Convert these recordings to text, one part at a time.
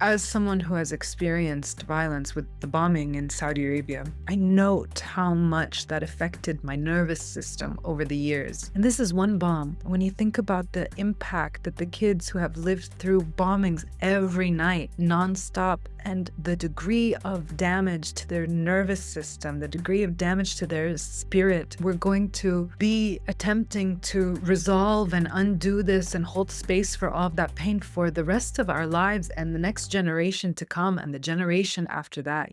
As someone who has experienced violence with the bombing in Saudi Arabia, I note how much that affected my nervous system over the years. And this is one bomb. When you think about the impact that the kids who have lived through bombings every night, nonstop, and the degree of damage to their nervous system, the degree of damage to their spirit, we're going to be attempting to resolve and undo this and hold space for all of that pain for the rest of our lives and the next generation to come and the generation after that.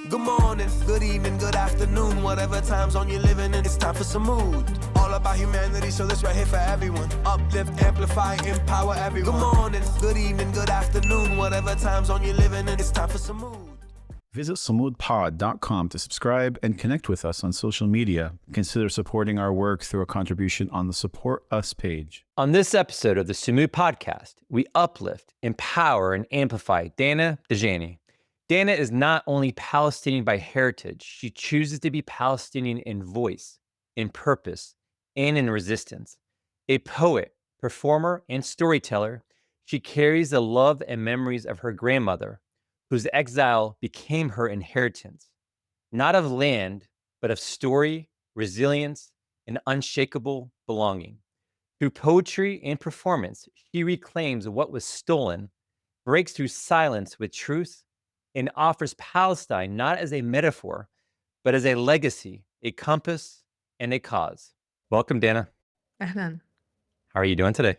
Good morning, good evening, good afternoon, whatever time zone you're living in, it's time for Sumud. All about humanity, so this right here for everyone. Uplift, amplify, empower everyone. Good morning, good evening, good afternoon, whatever time zone you're living in, it's time for Sumud. Visit sumudpod.com to subscribe and connect with us on social media. Consider supporting our work through a contribution on the Support Us page. On this episode of the Sumud Podcast, we uplift, empower, and amplify Dana Dajani. Dana is not only Palestinian by heritage, she chooses to be Palestinian in voice, in purpose, and in resistance. A poet, performer, and storyteller, she carries the love and memories of her grandmother, whose exile became her inheritance, not of land, but of story, resilience, and unshakable belonging. Through poetry and performance, she reclaims what was stolen, breaks through silence with truth, and offers Palestine not as a metaphor, but as a legacy, a compass, and a cause. Welcome, Dana. Ahlan. How are you doing today?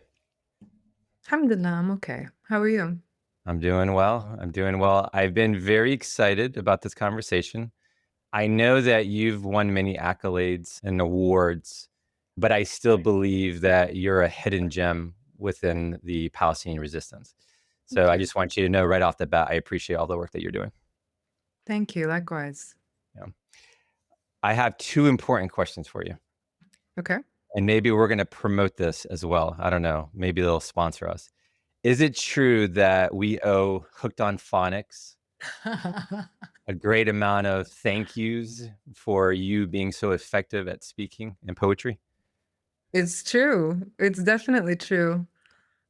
Alhamdulillah, I'm okay. How are you? I'm doing well. I've been very excited about this conversation. I know that you've won many accolades and awards, but I still believe that you're a hidden gem within the Palestinian resistance. So I just want you to know right off the bat, I appreciate all the work that you're doing. Thank you. Likewise. Yeah. I have two important questions for you. Okay. And maybe we're going to promote this as well. I don't know. Maybe they'll sponsor us. Is it true that we owe Hooked on Phonics a great amount of thank yous for you being so effective at speaking and poetry? It's true. It's definitely true.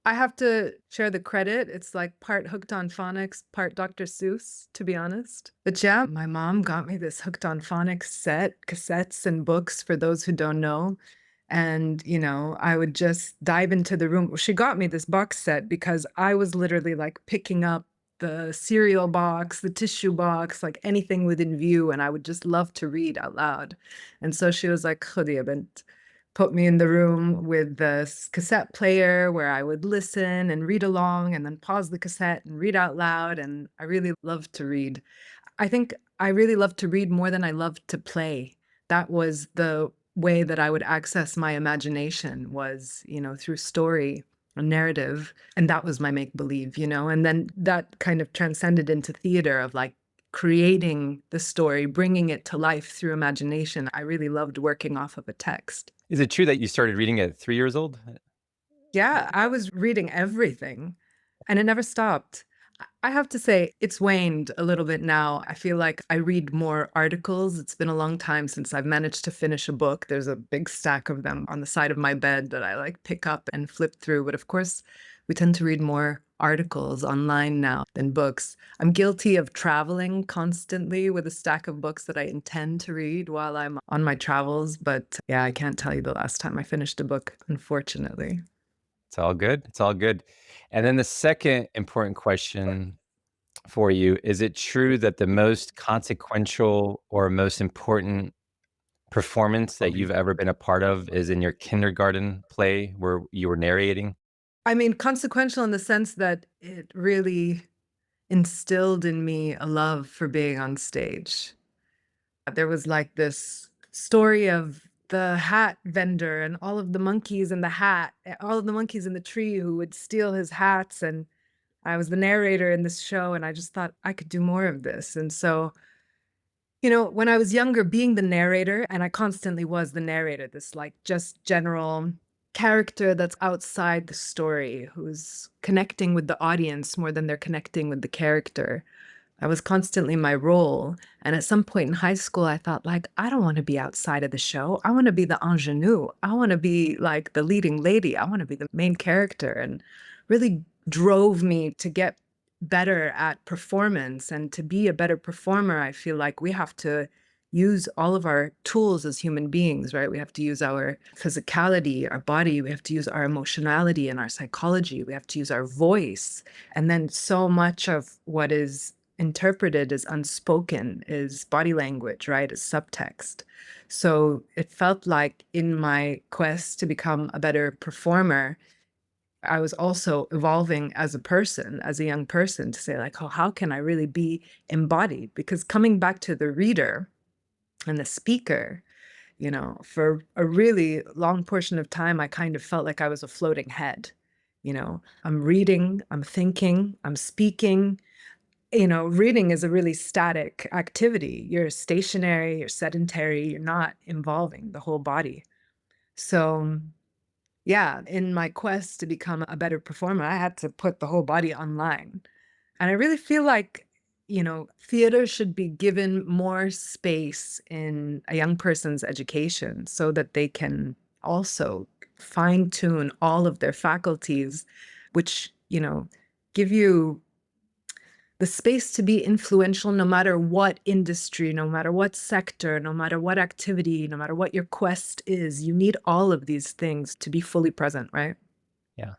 I have to share the credit. It's like part Hooked on Phonics, part Dr. Seuss, to be honest. But yeah, my mom got me this Hooked on Phonics set, cassettes and books for those who don't know. And, I would just dive into the room. She got me this box set because I was literally like picking up the cereal box, the tissue box, like anything within view. And I would just love to read out loud. And so she was like, "Khudi ya bint." Put me in the room with this cassette player where I would listen and read along and then pause the cassette and read out loud. And I really loved to read. I think I really loved to read more than I loved to play. That was the way that I would access my imagination was, through story and narrative. And that was my make-believe, and then that kind of transcended into theater of like creating the story, bringing it to life through imagination. I really loved working off of a text. Is it true that you started reading at 3 years old? Yeah, I was reading everything and it never stopped. I have to say, it's waned a little bit now. I feel like I read more articles. It's been a long time since I've managed to finish a book. There's a big stack of them on the side of my bed that I like pick up and flip through. But of course, we tend to read more articles online now than books. I'm guilty of traveling constantly with a stack of books that I intend to read while I'm on my travels. But yeah, I can't tell you the last time I finished a book, unfortunately. It's all good. It's all good. And then the second important question for you, is it true that the most consequential or most important performance that you've ever been a part of is in your kindergarten play where you were narrating? I mean, consequential in the sense that it really instilled in me a love for being on stage. There was like this story of the hat vendor and all of the monkeys in the hat, all of the monkeys in the tree who would steal his hats. And I was the narrator in this show, and I just thought I could do more of this. And so, when I was younger, being the narrator, and I constantly was the narrator, this like just general character that's outside the story, who's connecting with the audience more than they're connecting with the character. I was constantly my role. And at some point in high school, I thought, like, I don't want to be outside of the show. I want to be the ingenue. I want to be like the leading lady. I want to be the main character. And really drove me to get better at performance. And to be a better performer, I feel like we have to use all of our tools as human beings, right? We have to use our physicality, our body, we have to use our emotionality and our psychology, we have to use our voice. And then so much of what is interpreted as unspoken is body language, right? Is subtext. So it felt like in my quest to become a better performer, I was also evolving as a person, as a young person, to say like, oh, how can I really be embodied? Because coming back to the reader and the speaker, for a really long portion of time, I kind of felt like I was a floating head. I'm reading, I'm thinking, I'm speaking. Reading is a really static activity. You're stationary, you're sedentary, you're not involving the whole body. So yeah, in my quest to become a better performer, I had to put the whole body online. And I really feel like, theater should be given more space in a young person's education so that they can also fine tune all of their faculties, which, give you the space to be influential no matter what industry, no matter what sector, no matter what activity, no matter what your quest is. You need all of these things to be fully present, right? Yeah.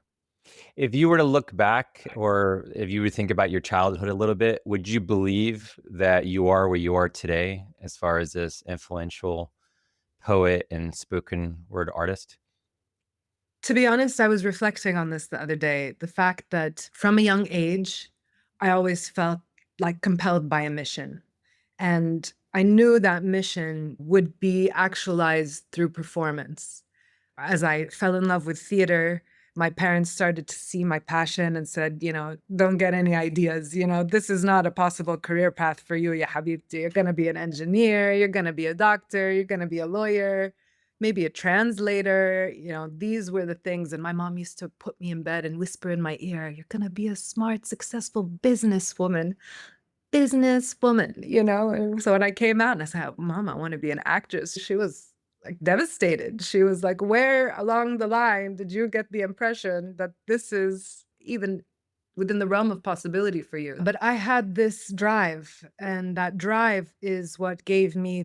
If you were to look back, or if you would think about your childhood a little bit, would you believe that you are where you are today as far as this influential poet and spoken word artist? To be honest, I was reflecting on this the other day. The fact that from a young age, I always felt like compelled by a mission. And I knew that mission would be actualized through performance. As I fell in love with theater, my parents started to see my passion and said, don't get any ideas. This is not a possible career path for you, ya habibti. You're going to be an engineer, you're going to be a doctor, you're going to be a lawyer, maybe a translator. These were the things. And my mom used to put me in bed and whisper in my ear, you're going to be a smart, successful businesswoman. And so when I came out and I said, Mom, I want to be an actress, she was like devastated. She was like, where along the line did you get the impression that this is even within the realm of possibility for you? But I had this drive, and that drive is what gave me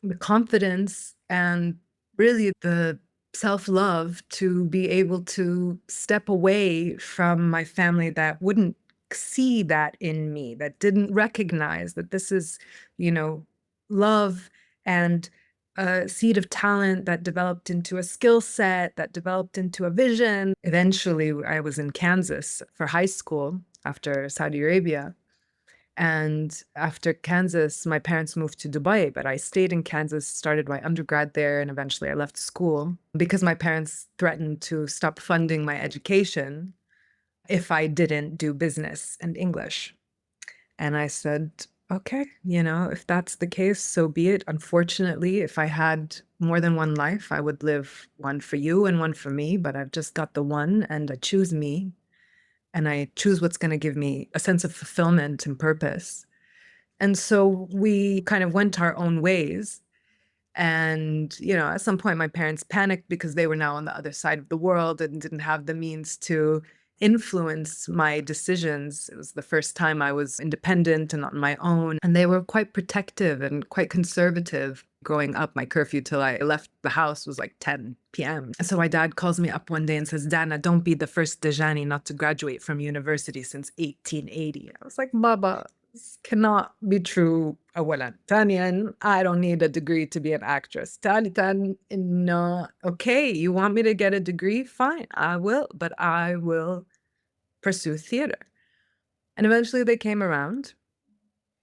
the confidence and really the self-love to be able to step away from my family that wouldn't see that in me, that didn't recognize that this is, love and a seed of talent that developed into a skill set, that developed into a vision. Eventually, I was in Kansas for high school after Saudi Arabia. And after Kansas, my parents moved to Dubai, but I stayed in Kansas, started my undergrad there, and eventually I left school because my parents threatened to stop funding my education if I didn't do business and English. And I said, okay, if that's the case, so be it. Unfortunately, if I had more than one life, I would live one for you and one for me, but I've just got the one, and I choose me. And I choose what's going to give me a sense of fulfillment and purpose. And so we kind of went our own ways. And, at some point, my parents panicked because they were now on the other side of the world and didn't have the means to influence my decisions. It was the first time I was independent and on my own. And they were quite protective and quite conservative. Growing up, my curfew till I left the house was like 10 p.m. And so my dad calls me up one day and says, Dana, don't be the first Dajani not to graduate from university since 1880. I was like, Baba, this cannot be true. Awalan. Tanian, I don't need a degree to be an actress. Tanitan, no. Okay, you want me to get a degree? Fine, I will. But I will pursue theater. And eventually they came around.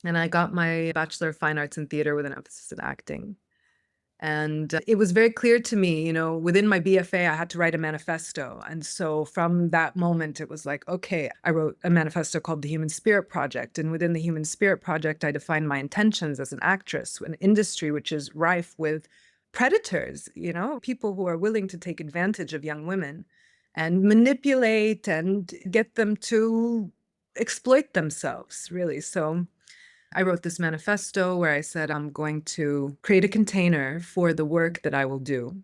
And I got my Bachelor of Fine Arts in Theater with an emphasis in acting. And it was very clear to me, within my BFA, I had to write a manifesto. And so from that moment, it was like, okay, I wrote a manifesto called the Human Spirit Project. And within the Human Spirit Project, I defined my intentions as an actress, an industry which is rife with predators, people who are willing to take advantage of young women and manipulate and get them to exploit themselves, really. So I wrote this manifesto where I said I'm going to create a container for the work that I will do.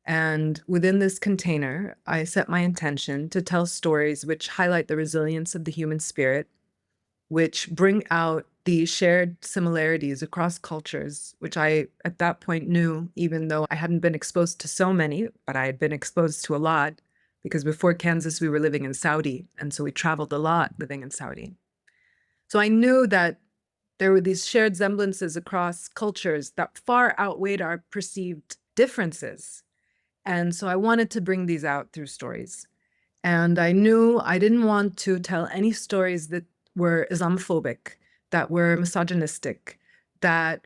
And within this container, I set my intention to tell stories which highlight the resilience of the human spirit, which bring out the shared similarities across cultures, which I at that point knew, even though I hadn't been exposed to so many, but I had been exposed to a lot, because before Kansas, we were living in Saudi. And so we traveled a lot living in Saudi. So I knew that there were these shared semblances across cultures that far outweighed our perceived differences. And so I wanted to bring these out through stories. And I knew I didn't want to tell any stories that were Islamophobic, that were misogynistic, that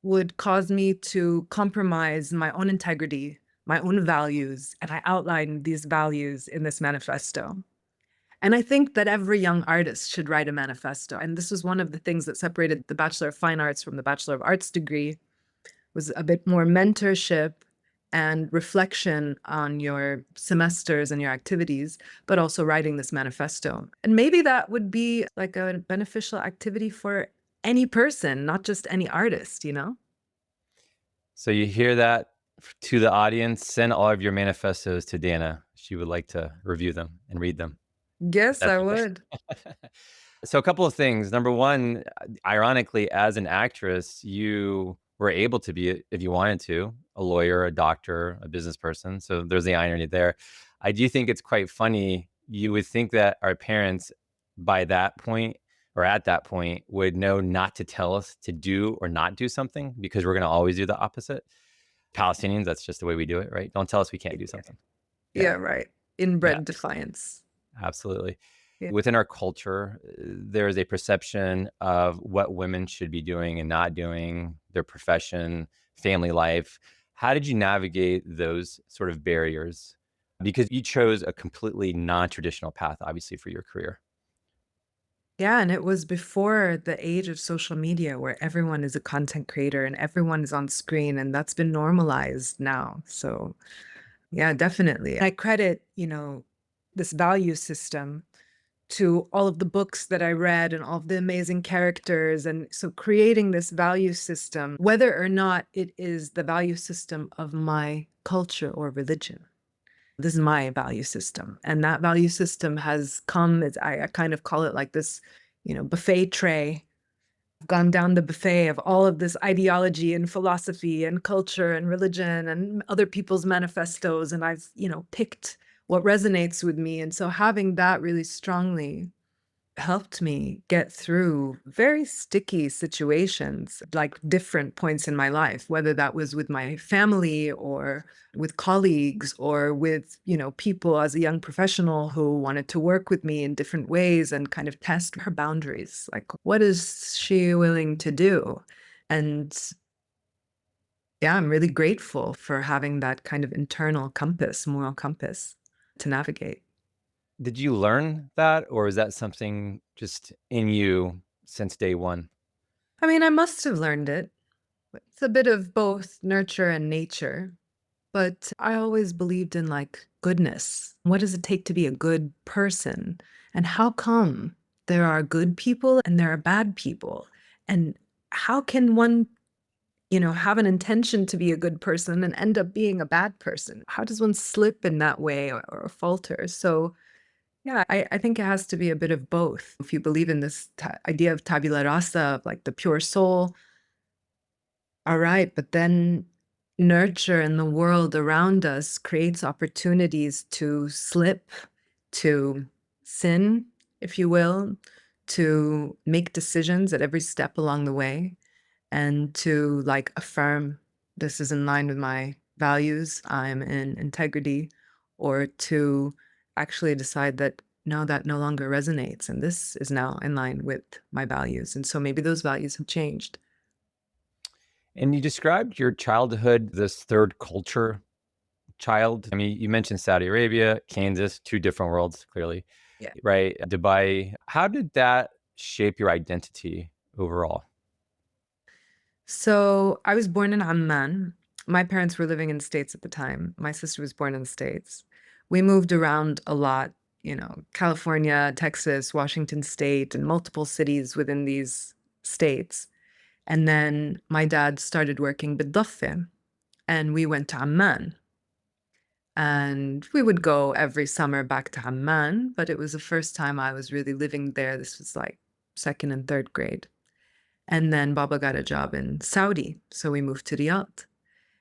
would cause me to compromise my own integrity, my own values. And I outlined these values in this manifesto. And I think that every young artist should write a manifesto. And this was one of the things that separated the Bachelor of Fine Arts from the Bachelor of Arts degree, was a bit more mentorship and reflection on your semesters and your activities, but also writing this manifesto. And maybe that would be like a beneficial activity for any person, not just any artist, you know? So you hear that to the audience, send all of your manifestos to Dana. She would like to review them and read them. Yes, I That's would. So a couple of things. Number one, ironically, as an actress, you were able to be, if you wanted to, a lawyer, a doctor, a business person. So there's the irony there. I do think it's quite funny. You would think that our parents, by that point or at that point, would know not to tell us to do or not do something, because we're going to always do the opposite. Palestinians, that's just the way we do it, right? Don't tell us we can't do something. Yeah, right. Inbred Yeah. defiance. Absolutely. Yeah. Within our culture, there is a perception of what women should be doing and not doing, their profession, family life. How did you navigate those sort of barriers? Because you chose a completely non-traditional path, obviously, for your career. Yeah, and it was before the age of social media where everyone is a content creator and everyone is on screen, and that's been normalized now. So, yeah, definitely. I credit, this value system to all of the books that I read and all of the amazing characters. And so creating this value system, whether or not it is the value system of my culture or religion. This is my value system. And that value system has come, I kind of call it like this, buffet tray. I've gone down the buffet of all of this ideology and philosophy and culture and religion and other people's manifestos. And I've, picked what resonates with me. And so having that really strongly helped me get through very sticky situations, like different points in my life, whether that was with my family or with colleagues or with, people as a young professional who wanted to work with me in different ways and kind of test her boundaries. Like, what is she willing to do? And yeah, I'm really grateful for having that kind of internal compass, moral compass to navigate. Did you learn that, or is that something just in you since day one? I mean, I must have learned it. It's a bit of both nurture and nature, but I always believed in like goodness. What does it take to be a good person? And how come there are good people and there are bad people? And how can one, have an intention to be a good person and end up being a bad person? How does one slip in that way or falter? So yeah, I think it has to be a bit of both. If you believe in this idea of tabula rasa, of like the pure soul, all right, but then nurture in the world around us creates opportunities to slip, to sin, if you will, to make decisions at every step along the way, and to like affirm this is in line with my values, I'm in integrity, or to actually decide that no, that no longer resonates. And this is now in line with my values. And so maybe those values have changed. And you described your childhood, this third culture child. I mean, you mentioned Saudi Arabia, Kansas, two different worlds, clearly, Yeah. right? Dubai. How did that shape your identity overall? So I was born in Amman. My parents were living in the States at the time. My sister was born in the States. We moved around a lot, California, Texas, Washington State, and multiple cities within these states. And then my dad started working بالضفة, and we went to Amman. And we would go every summer back to Amman, but it was the first time I was really living there. This was like second and third grade. And then Baba got a job in Saudi, so we moved to Riyadh.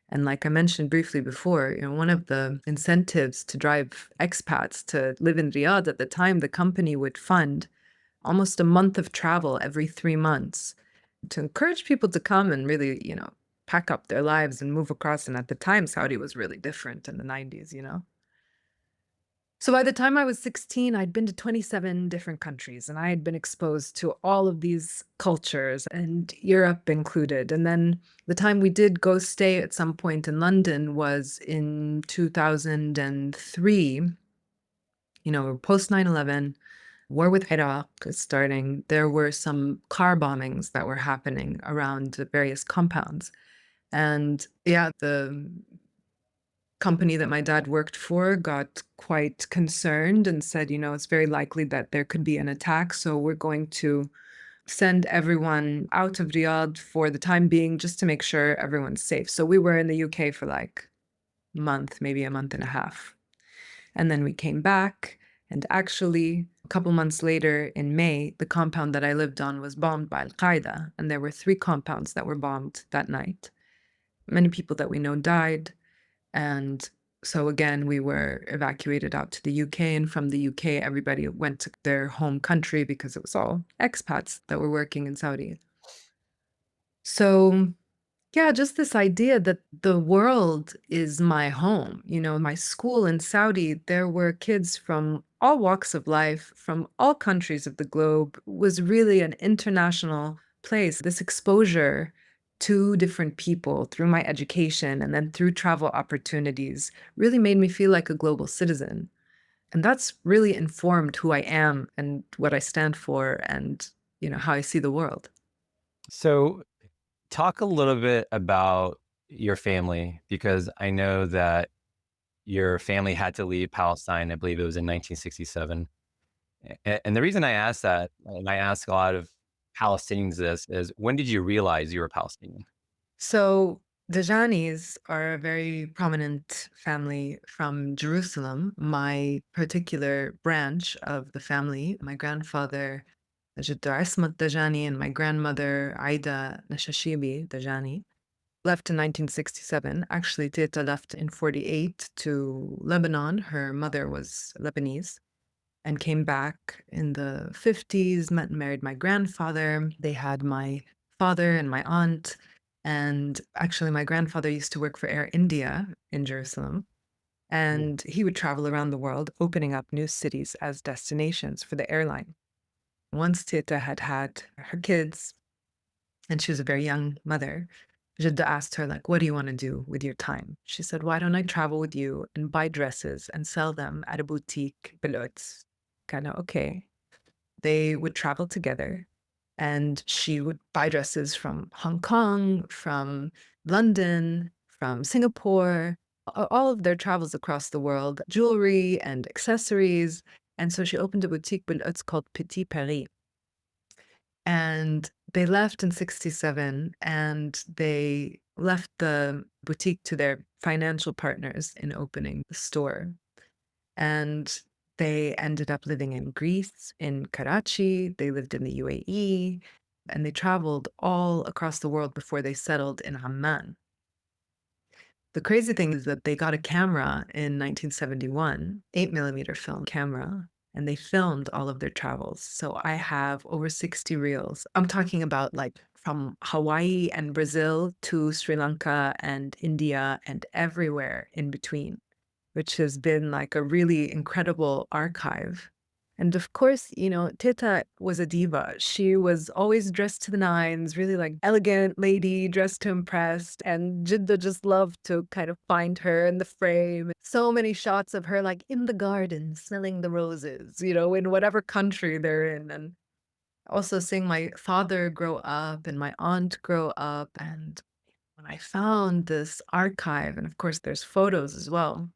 And like I mentioned briefly before, one of the incentives to drive expats to live in Riyadh at the time, the company would fund almost a month of travel every 3 months to encourage people to come and really, pack up their lives and move across. And at the time, Saudi was really different in the 90s. So by the time I was 16, I'd been to 27 different countries and I had been exposed to all of these cultures and Europe included. And then the time we did go stay at some point in London was in 2003, post 9/11, war with Iraq is starting. There were some car bombings that were happening around the various compounds. And yeah, the company that my dad worked for got quite concerned and said, it's very likely that there could be an attack. So we're going to send everyone out of Riyadh for the time being, just to make sure everyone's safe. So we were in the UK for like a month, maybe a month and a half. And then we came back. And actually, a couple months later in May, the compound that I lived on was bombed by Al-Qaeda. And there were 3 compounds that were bombed that night. Many people that we know died. And so again, we were evacuated out to the UK, and from the UK, everybody went to their home country because it was all expats that were working in Saudi. So yeah, just this idea that the world is my home. My school in Saudi, there were kids from all walks of life, from all countries of the globe. It was really an international place. This exposure to different people through my education and then through travel opportunities really made me feel like a global citizen. And that's really informed who I am and what I stand for and, how I see the world. So talk a little bit about your family, because I know that your family had to leave Palestine. I believe it was in 1967. And the reason I ask that, and I ask a lot of Palestinians this, is when did you realize you were Palestinian? So Dajanis are a very prominent family from Jerusalem. My particular branch of the family, my grandfather, Jiddu Ismat Dajani, and my grandmother, Aida Nashashibi Dajani, left in 1967. Actually, Teta left in 48 to Lebanon. Her mother was Lebanese and came back in the 50s, met and married my grandfather. They had my father and my aunt. And actually, my grandfather used to work for Air India in Jerusalem. And he would travel around the world, opening up new cities as destinations for the airline. Once Teta had had her kids, and she was a very young mother, Jidda asked her, like, what do you want to do with your time? She said, why don't I travel with you and buy dresses and sell them at a boutique, Belots? Kind of, okay. They would travel together and she would buy dresses from Hong Kong, from London, from Singapore, all of their travels across the world, jewelry and accessories. And so she opened a boutique, Belots, called Petit Paris. And they left in 67 and they left the boutique to their financial partners in opening the store. And they ended up living in Greece, in Karachi. They lived in the UAE, and they traveled all across the world before they settled in Amman. The crazy thing is that they got a camera in 1971, 8mm film camera, and they filmed all of their travels. So I have over 60 reels. I'm talking about like from Hawaii and Brazil to Sri Lanka and India and everywhere in between, which has been like a really incredible archive. And of course, Teta was a diva. She was always dressed to the nines, really like elegant lady, dressed to impress. And Jidda just loved to kind of find her in the frame. So many shots of her like in the garden, smelling the roses, in whatever country they're in. And also seeing my father grow up and my aunt grow up. And when I found this archive, and of course there's photos as well,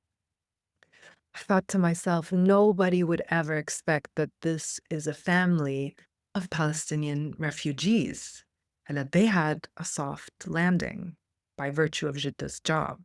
I thought to myself, nobody would ever expect that this is a family of Palestinian refugees and that they had a soft landing by virtue of Jidda's job.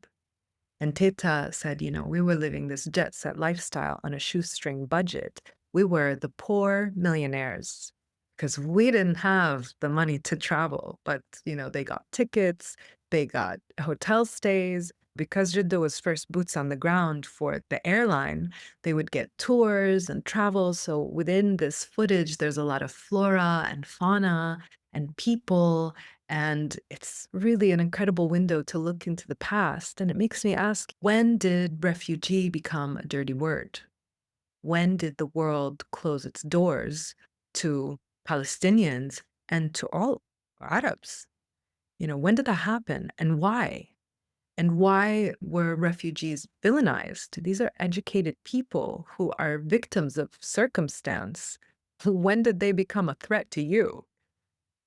And Teta said, we were living this jet set lifestyle on a shoestring budget. We were the poor millionaires because we didn't have the money to travel, but, they got tickets, they got hotel stays. Because Jeddah was first boots on the ground for the airline, they would get tours and travel. So within this footage, there's a lot of flora and fauna and people. And it's really an incredible window to look into the past. And it makes me ask, when did refugee become a dirty word? When did the world close its doors to Palestinians and to all Arabs? When did that happen and why? And why were refugees villainized? These are educated people who are victims of circumstance. When did they become a threat to you?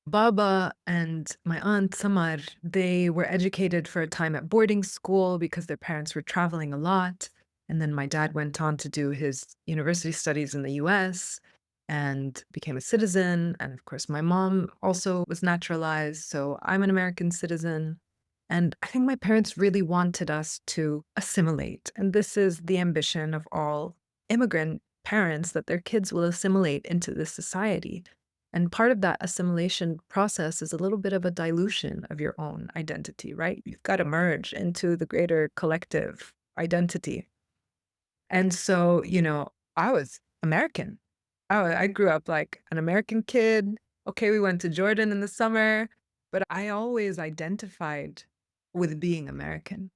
Baba and my aunt Samar, they were educated for a time at boarding school because their parents were traveling a lot. And then my dad went on to do his university studies in the US and became a citizen. And of course, my mom also was naturalized. So I'm an American citizen. And I think my parents really wanted us to assimilate. And this is the ambition of all immigrant parents, that their kids will assimilate into this society. And part of that assimilation process is a little bit of a dilution of your own identity, right? You've got to merge into the greater collective identity. And so, I was American. I grew up like an American kid. Okay, we went to Jordan in the summer, but I always identified with being American.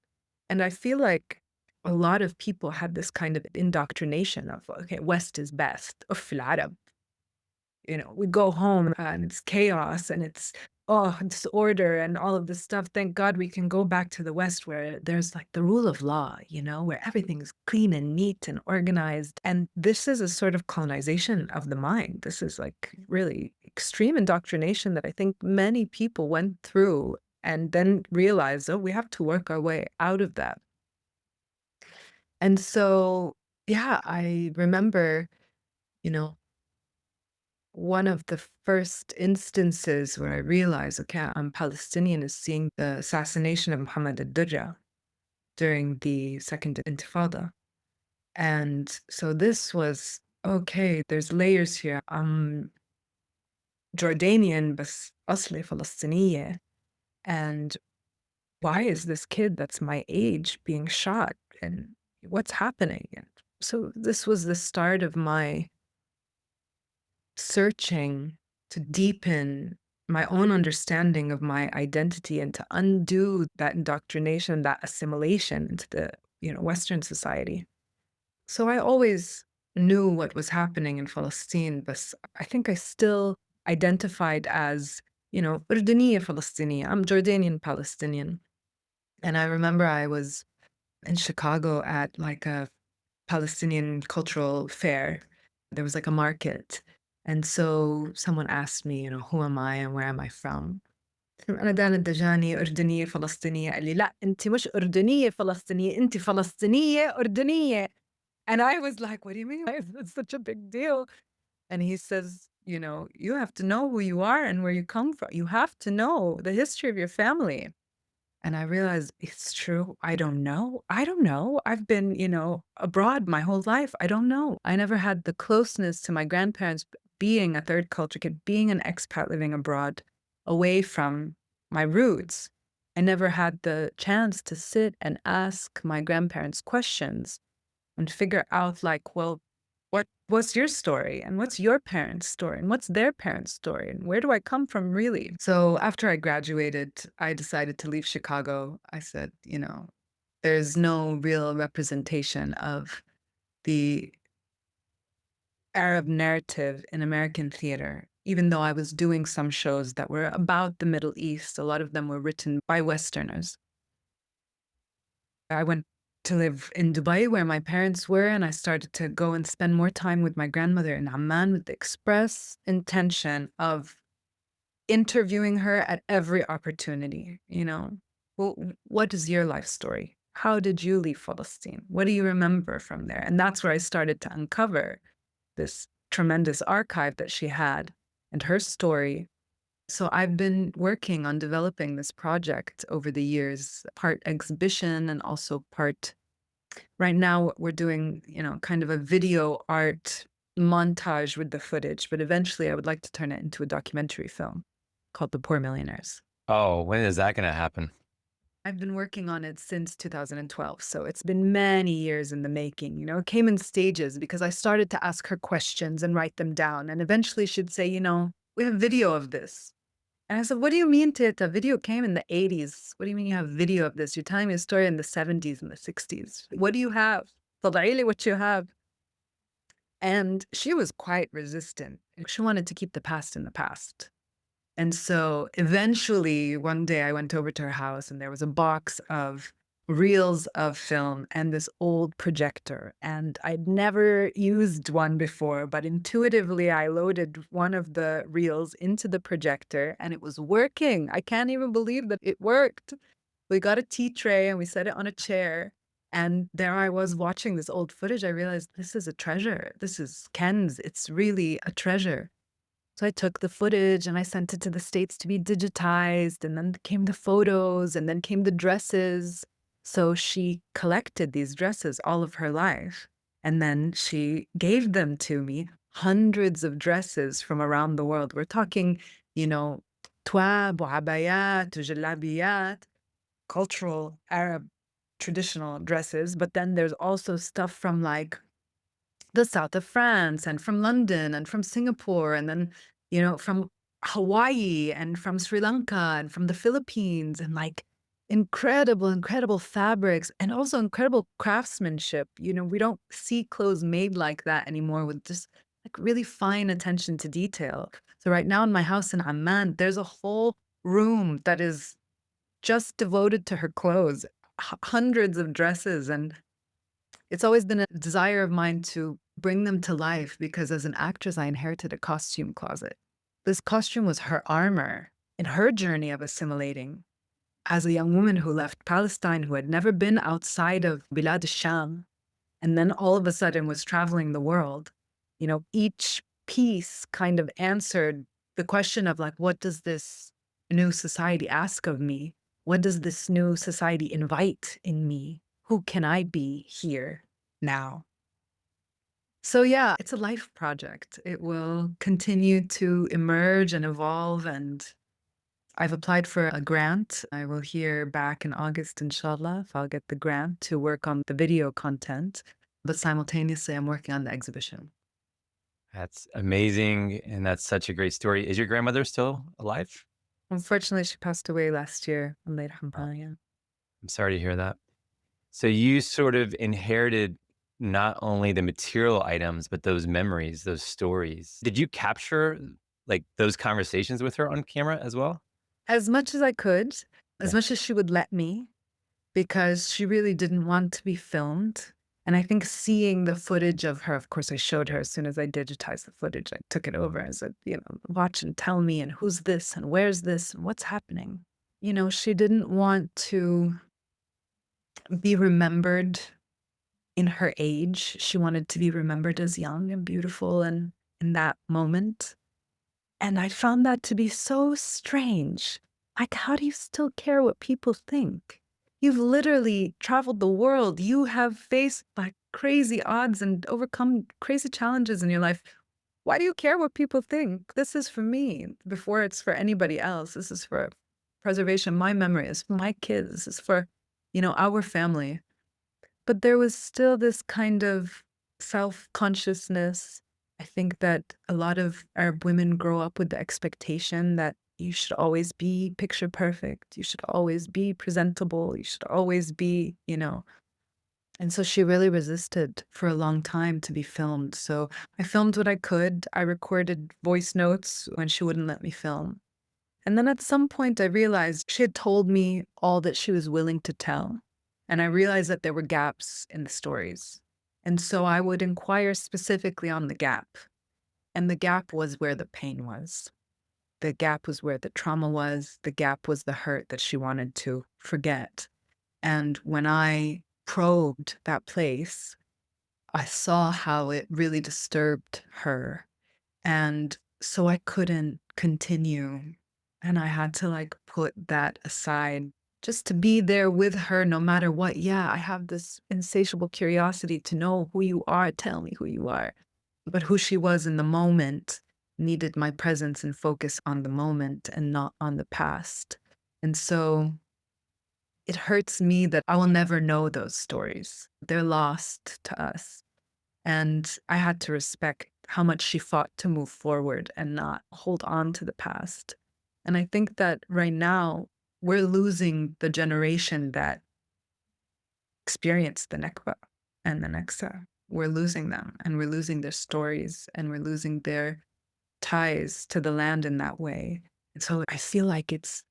And I feel like a lot of people had this kind of indoctrination of, okay, West is best, of Arab. We go home and it's chaos and it's disorder and all of this stuff. Thank God we can go back to the West where there's like the rule of law, where everything's clean and neat and organized. And this is a sort of colonization of the mind. This is like really extreme indoctrination that I think many people went through and then realized, we have to work our way out of that. And so, yeah, I remember, one of the first instances where I realized, okay, I'm Palestinian, is seeing the assassination of Muhammad al-Durra during the Second Intifada. And so this was, okay, there's layers here. I'm Jordanian, but asli Palestinian. And why is this kid that's my age being shot? And what's happening? And so this was the start of my searching to deepen my own understanding of my identity and to undo that indoctrination, that assimilation into the, Western society. So I always knew what was happening in Palestine, but I think I still identified as, Urdaniya Palestinian. I'm Jordanian Palestinian. And I remember I was in Chicago at like a Palestinian cultural fair. There was like a market. And so someone asked me, who am I and where am I from? أنا دانا دجاني أردنية فلسطينية. قال لي لا أنت مش أردنية فلسطينية، أنت فلسطينية أردنية. And I was like, what do you mean? It's such a big deal. And he says, you have to know who you are and where you come from. You have to know the history of your family. And I realized it's true. I don't know. I've been, abroad my whole life. I don't know. I never had the closeness to my grandparents, being a third culture kid, being an expat living abroad, away from my roots. I never had the chance to sit and ask my grandparents questions and figure out like, well, what's your story and what's your parents' story and what's their parents' story and where do I come from really? So after I graduated, I decided to leave Chicago. I said, there's no real representation of the Arab narrative in American theater, even though I was doing some shows that were about the Middle East. A lot of them were written by Westerners. I went to live in Dubai where my parents were, and I started to go and spend more time with my grandmother in Amman with the express intention of interviewing her at every opportunity. Well, what is your life story? How did you leave Palestine? What do you remember from there? And that's where I started to uncover this tremendous archive that she had and her story So I've been working on developing this project over the years, part exhibition and also part. Right now, we're doing, kind of a video art montage with the footage, but eventually I would like to turn it into a documentary film called The Poor Millionaires. Oh, when is that going to happen? I've been working on it since 2012, so it's been many years in the making. It came in stages because I started to ask her questions and write them down, and eventually she'd say, we have video of this. And I said, what do you mean, Tita? Video came in the 80s. What do you mean you have video of this? You're telling me a story in the 70s and the 60s. What do you have? طلعي لي what you have. And she was quite resistant. She wanted to keep the past in the past. And so eventually, one day I went over to her house and there was a box of reels of film and this old projector. And I'd never used one before, but intuitively I loaded one of the reels into the projector and it was working. I can't even believe that it worked. We got a tea tray and we set it on a chair. And there I was watching this old footage. I realized this is a treasure. This is Ken's. It's really a treasure. So I took the footage and I sent it to the States to be digitized. And then came the photos and then came the dresses. So she collected these dresses all of her life. And then she gave them to me, hundreds of dresses from around the world. We're talking, twab, abayat, jalabiyat, cultural Arab traditional dresses. But then there's also stuff from like the south of France and from London and from Singapore and then, from Hawaii and from Sri Lanka and from the Philippines and like incredible fabrics and also incredible craftsmanship. We don't see clothes made like that anymore with just like really fine attention to detail. So right now in my house in Amman, there's a whole room that is just devoted to her clothes, hundreds of dresses. And it's always been a desire of mine to bring them to life because as an actress, I inherited a costume closet. This costume was her armor in her journey of assimilating. As a young woman who left Palestine, who had never been outside of Bilad al-Sham, and then all of a sudden was traveling the world, each piece kind of answered the question of like, what does this new society ask of me? What does this new society invite in me? Who can I be here now? So yeah, it's a life project. It will continue to emerge and evolve. And I've applied for a grant. I will hear back in August, inshallah, if I'll get the grant to work on the video content. But simultaneously, I'm working on the exhibition. That's amazing. And that's such a great story. Is your grandmother still alive? Unfortunately, she passed away last year. Allah yarhamha, yeah. I'm sorry to hear that. So you sort of inherited not only the material items, but those memories, those stories. Did you capture like those conversations with her on camera as well? As much as I could, as Yeah. much as she would let me, because she really didn't want to be filmed. And I think seeing the footage of her, of course, I showed her as soon as I digitized the footage. I took it over and said, watch and tell me, and who's this, and where's this, and what's happening. She didn't want to be remembered in her age. She wanted to be remembered as young and beautiful and in that moment. And I found that to be so strange. Like, how do you still care what people think? You've literally traveled the world. You have faced like crazy odds and overcome crazy challenges in your life. Why do you care what people think? This is for me before it's for anybody else. This is for preservation of my memory. It's for my kids. This is for, our family. But there was still this kind of self-consciousness. I think that a lot of Arab women grow up with the expectation that you should always be picture perfect. You should always be presentable. You should always be, And so she really resisted for a long time to be filmed. So I filmed what I could. I recorded voice notes when she wouldn't let me film. And then at some point I realized she had told me all that she was willing to tell. And I realized that there were gaps in the stories. And so I would inquire specifically on the gap. And the gap was where the pain was. The gap was where the trauma was. The gap was the hurt that she wanted to forget. And when I probed that place, I saw how it really disturbed her. And so I couldn't continue And I had to like put that aside just to be there with her no matter what. Yeah, I have this insatiable curiosity to know who you are. Tell me who you are. But who she was in the moment needed my presence and focus on the moment and not on the past. And so it hurts me that I will never know those stories. They're lost to us. And I had to respect how much she fought to move forward and not hold on to the past. And I think that right now we're losing the generation that experienced the Nakba and the Naksa. We're losing them, and we're losing their stories, and we're losing their ties to the land in that way. And so I feel like it's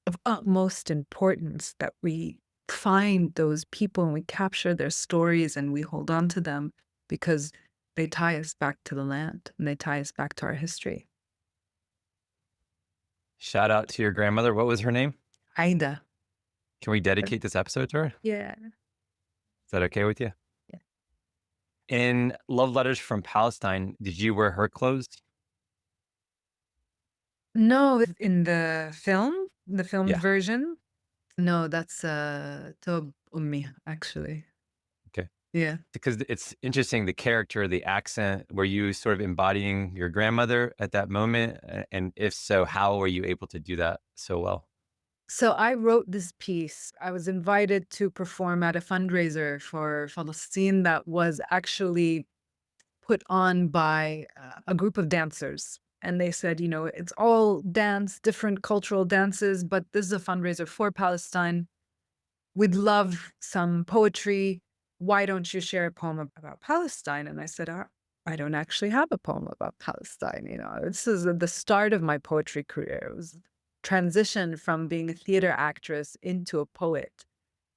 of utmost importance that we find those people and we capture their stories and we hold on to them, because they tie us back to the land and they tie us back to our history. Shout out to your grandmother. What was her name? Aida. Can we dedicate this episode to her? Yeah. Is that okay with you? Yeah. In Love Letters from Palestine, did you wear her clothes? No, in the filmed Yeah. version, no, that's Tob Ummi, actually. Okay. Yeah. Because it's interesting, the character, the accent, were you sort of embodying your grandmother at that moment? And if so, how were you able to do that so well? So I wrote this piece. I was invited to perform at a fundraiser for Palestine that was actually put on by a group of dancers. And they said, you know, it's all dance, different cultural dances, but this is a fundraiser for Palestine. We'd love some poetry. Why don't you share a poem about Palestine? And I said, I don't actually have a poem about Palestine. You know, this is the start of my poetry career. It was transition from being a theater actress into a poet,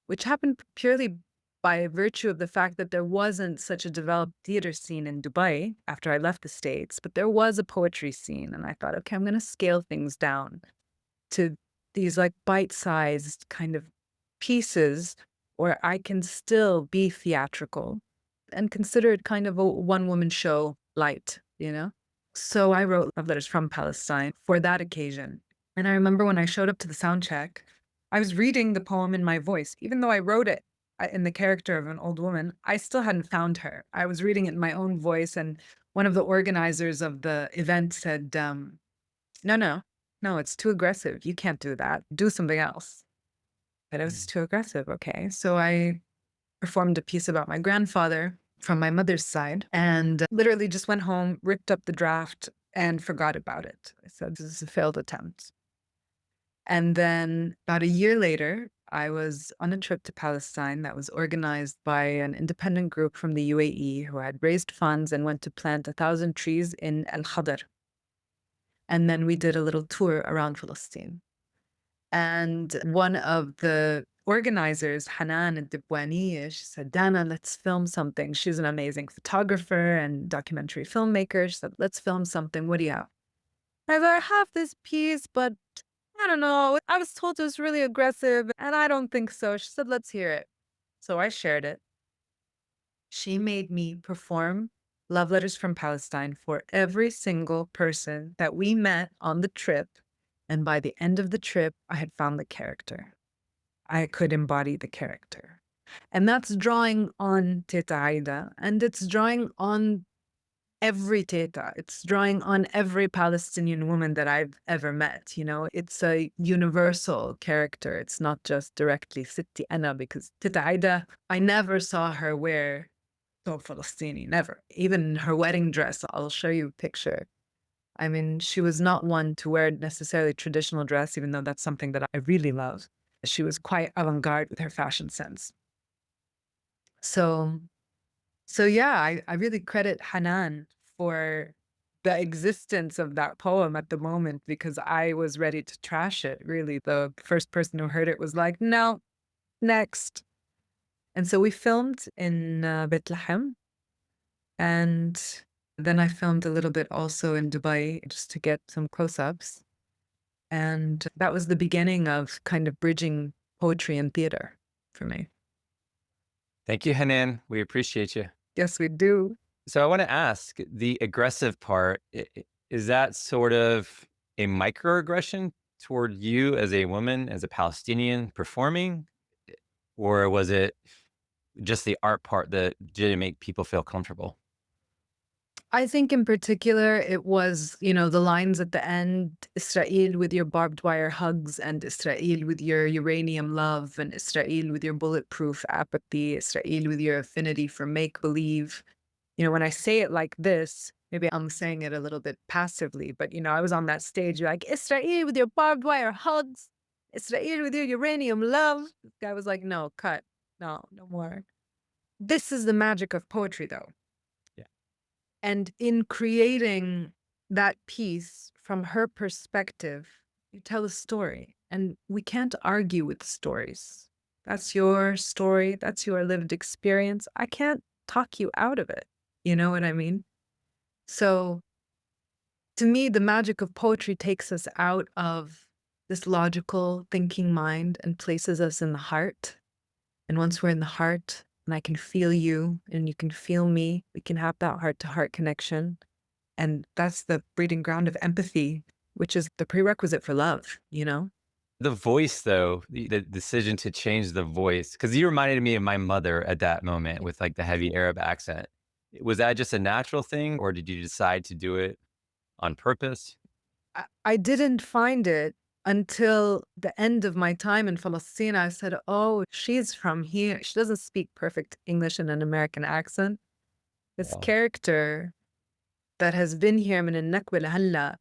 which happened purely by virtue of the fact that there wasn't such a developed theater scene in Dubai after I left the States, but there was a poetry scene. And I thought, okay, I'm going to scale things down to these like bite-sized kind of pieces where I can still be theatrical and consider it kind of a one-woman show light, you know? So I wrote Love Letters from Palestine for that occasion. And I remember when I showed up to the sound check, I was reading the poem in my voice. Even though I wrote it in the character of an old woman, I still hadn't found her. I was reading it in my own voice. And one of the organizers of the event said, no, it's too aggressive. You can't do that. Do something else. But it was too aggressive. Okay. So I performed a piece about my grandfather from my mother's side and literally just went home, ripped up the draft, and forgot about it. I said, this is a failed attempt. And then about a year later, I was on a trip to Palestine that was organized by an independent group from the UAE who had raised funds and went to plant 1,000 trees in Al Khadr. And then we did a little tour around Palestine. And one of the organizers, Hanan al-Dibwani, she said, Dana, let's film something. She's an amazing photographer and documentary filmmaker. She said, let's film something. What do you have? I said, I have this piece, but I don't know. I was told it was really aggressive, and I don't think so. She said, let's hear it. So I shared it. She made me perform Love Letters from Palestine for every single person that we met on the trip. And by the end of the trip, I had found the character. I could embody the character. And that's drawing on Teta Aida, and it's drawing on every Teta. It's drawing on every Palestinian woman that I've ever met. You know, it's a universal character. It's not just directly Sitti Ana, because Teta Aida, I never saw her wear Thob Falastini, never. Even her wedding dress, I'll show you a picture. I mean, she was not one to wear necessarily traditional dress, even though that's something that I really love. She was quite avant-garde with her fashion sense. So yeah, I really credit Hanan for the existence of that poem at the moment, because I was ready to trash it. Really, the first person who heard it was like, no, next. And so we filmed in Bethlehem. And then I filmed a little bit also in Dubai just to get some close-ups. And that was the beginning of kind of bridging poetry and theater for me. Thank you, Hanan. We appreciate you. Yes, we do. So I want to ask, the aggressive part, is that sort of a microaggression toward you as a woman, as a Palestinian performing? Or was it just the art part that didn't make people feel comfortable? I think in particular, it was, the lines at the end, Israel with your barbed wire hugs, and Israel with your uranium love, and Israel with your bulletproof apathy, Israel with your affinity for make believe. When I say it like this, maybe I'm saying it a little bit passively, but I was on that stage, like, Israel with your barbed wire hugs, Israel with your uranium love. This guy was like, no, cut. No, no more. This is the magic of poetry, though. Yeah. And in creating that piece from her perspective, you tell a story, and we can't argue with stories. That's your story. That's your lived experience. I can't talk you out of it. You know what I mean? So to me, the magic of poetry takes us out of this logical thinking mind and places us in the heart. And once we're in the heart, and I can feel you and you can feel me, we can have that heart-to-heart connection. And that's the breeding ground of empathy, which is the prerequisite for love, The voice, though, the decision to change the voice, because you reminded me of my mother at that moment with like the heavy Arab accent. Was that just a natural thing, or did you decide to do it on purpose? I didn't find it until the end of my time in Palestine. I said, oh, she's from here. She doesn't speak perfect English in an American accent. This Wow. character that has been here من النكبة لهلا,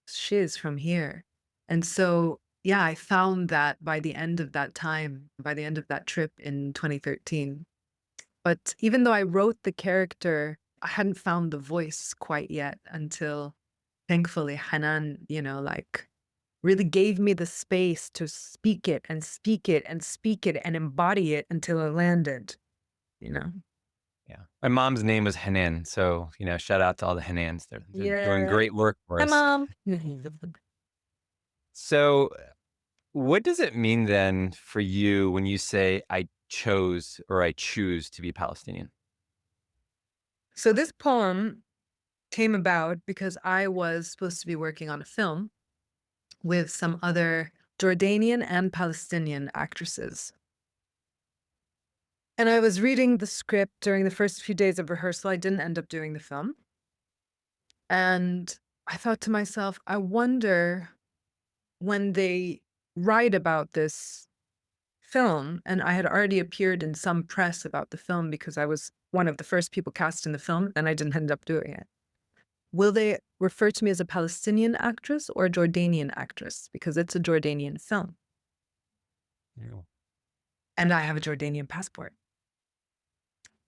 she is from here. And so, yeah, I found that by the end of that time, by the end of that trip in 2013. But even though I wrote the character, I hadn't found the voice quite yet until thankfully Hanan, really gave me the space to speak it and speak it and speak it and embody it until it landed, Yeah. My mom's name was Hanan. So, shout out to all the Hanans. They're doing great work for Hi, us. Mom. So, what does it mean then for you when you say, I chose or I choose to be Palestinian? So this poem came about because I was supposed to be working on a film with some other Jordanian and Palestinian actresses. And I was reading the script during the first few days of rehearsal. I didn't end up doing the film. And I thought to myself, I wonder when they write about this film, and I had already appeared in some press about the film because I was one of the first people cast in the film, and I didn't end up doing it. Will they refer to me as a Palestinian actress or a Jordanian actress? Because it's a Jordanian film. Yeah. And I have a Jordanian passport.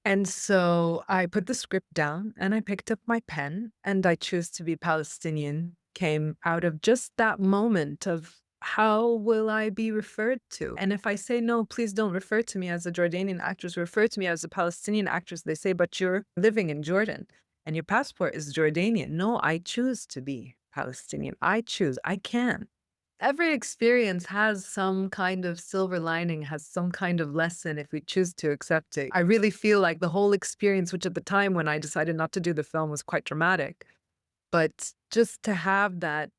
And so I put the script down and I picked up my pen, and I choose to be Palestinian came out of just that moment of how will I be referred to? And if I say, no, please don't refer to me as a Jordanian actress, refer to me as a Palestinian actress, they say, but you're living in Jordan and your passport is Jordanian. No, I choose to be Palestinian. I choose. I can. Every experience has some kind of silver lining, has some kind of lesson if we choose to accept it. I really feel like the whole experience, which at the time when I decided not to do the film was quite dramatic, but just to have that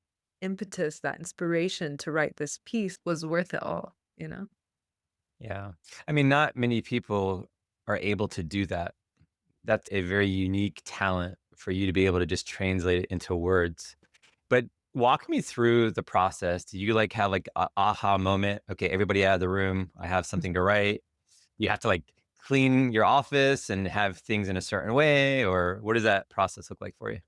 impetus, that inspiration to write this piece was worth it all, Yeah. I mean, not many people are able to do that. That's a very unique talent for you to be able to just translate it into words. But walk me through the process. Do you have like a aha moment? Okay, everybody out of the room. I have something to write. You have to like clean your office and have things in a certain way, or what does that process look like for you?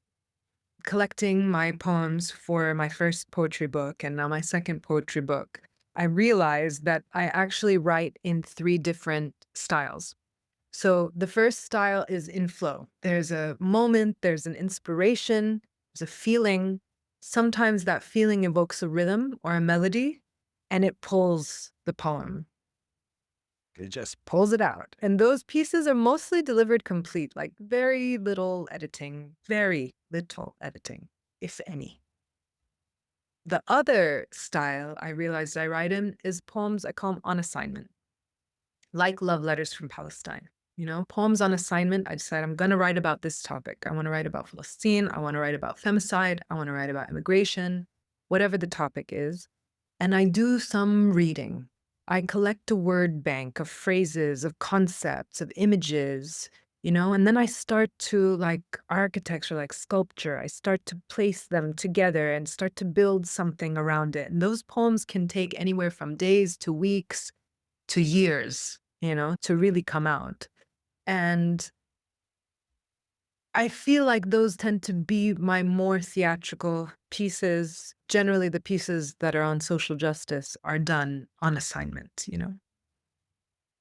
Collecting my poems for my first poetry book and now my second poetry book, I realized that I actually write in 3 different styles. So the first style is in flow. There's a moment, there's an inspiration, there's a feeling. Sometimes that feeling evokes a rhythm or a melody, and it pulls the poem. It just pulls it out. And those pieces are mostly delivered complete, like very little editing, if any. The other style I realized I write in is poems I call them on assignment, like Love Letters from Palestine. Poems on assignment. I decide I'm going to write about this topic. I want to write about Palestine. I want to write about femicide. I want to write about immigration. whatever the topic is, and I do some reading. I collect a word bank of phrases, of concepts, of images, and then I start to, like architecture, like sculpture, I start to place them together and start to build something around it. And those poems can take anywhere from days to weeks to years, to really come out. And I feel like those tend to be my more theatrical pieces. Generally, the pieces that are on social justice are done on assignment.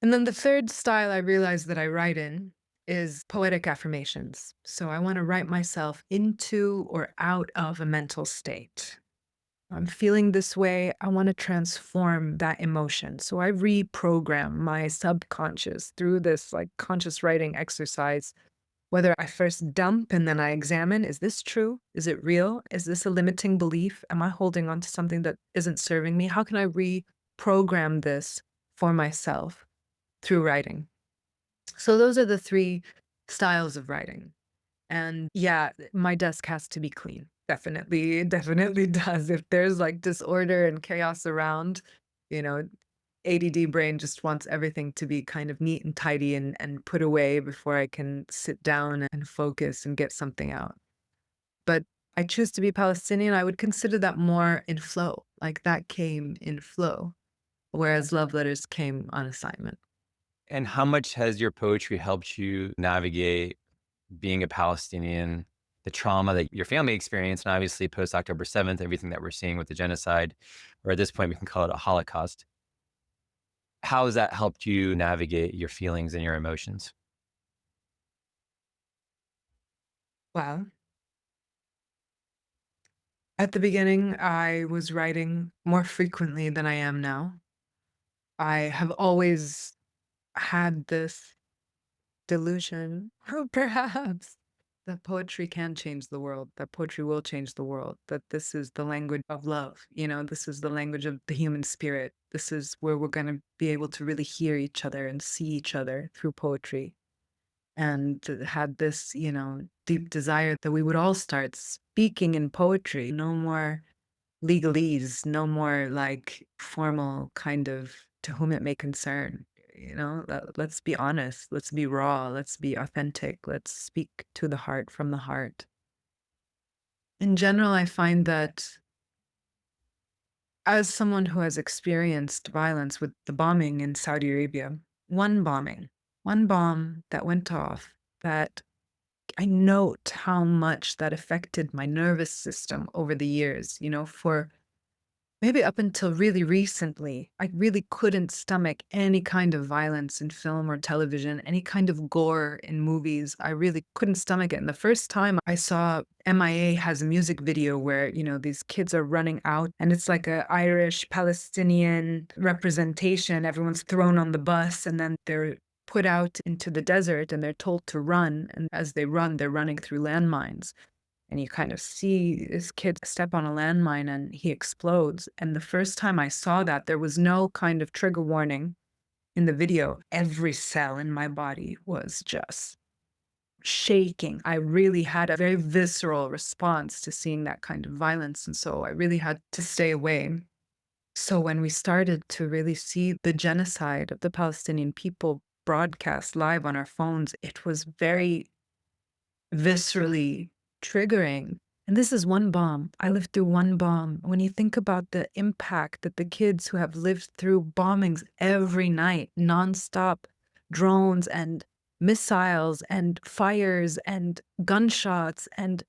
And then the third style I realize that I write in is poetic affirmations. So I want to write myself into or out of a mental state. I'm feeling this way. I want to transform that emotion. So I reprogram my subconscious through this like conscious writing exercise. Whether I first dump and then I examine, is this true? Is it real? Is this a limiting belief? Am I holding on to something that isn't serving me? How can I reprogram this for myself through writing? So those are the three styles of writing. And yeah, my desk has to be clean. Definitely, it definitely does. If there's like disorder and chaos around, you know, ADD brain just wants everything to be kind of neat and tidy and put away before I can sit down and focus and get something out. But I choose to be Palestinian. I would consider that more in flow, like that came in flow, whereas love letters came on assignment. And how much has your poetry helped you navigate being a Palestinian, the trauma that your family experienced, and obviously post October 7th, everything that we're seeing with the genocide, or at this point, we can call it a Holocaust? How has that helped you navigate your feelings and your emotions? Well, at the beginning, I was writing more frequently than I am now. I have always had this delusion, perhaps, that poetry can change the world, that poetry will change the world, that this is the language of love, this is the language of the human spirit. This is where we're going to be able to really hear each other and see each other through poetry. And had this, deep desire that we would all start speaking in poetry, no more legalese, no more like formal kind of to whom it may concern. Let's be honest, let's be raw, let's be authentic, let's speak to the heart from the heart. In general, I find that as someone who has experienced violence with the bombing in Saudi Arabia, one bomb that went off, that I note how much that affected my nervous system over the years, for maybe up until really recently, I really couldn't stomach any kind of violence in film or television, any kind of gore in movies. I really couldn't stomach it. And the first time I saw MIA has a music video where, these kids are running out and it's like a Irish Palestinian representation. Everyone's thrown on the bus and then they're put out into the desert and they're told to run. And as they run, they're running through landmines. And you kind of see this kid step on a landmine and he explodes. And the first time I saw that, there was no kind of trigger warning in the video. Every cell in my body was just shaking. I really had a very visceral response to seeing that kind of violence. And so I really had to stay away. So when we started to really see the genocide of the Palestinian people broadcast live on our phones, it was very viscerally triggering. And this is one bomb. I lived through one bomb. When you think about the impact that the kids who have lived through bombings every night, nonstop drones and missiles and fires and gunshots, and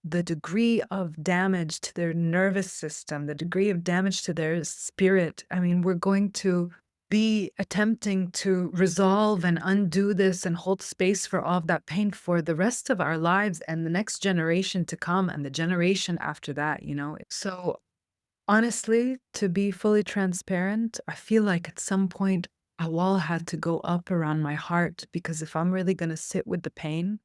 the degree of damage to their nervous system, the degree of damage to their spirit. I mean, we're going to be attempting to resolve and undo this and hold space for all of that pain for the rest of our lives and the next generation to come and the generation after that, So honestly, to be fully transparent, I feel like at some point a wall had to go up around my heart, because if I'm really going to sit with the pain,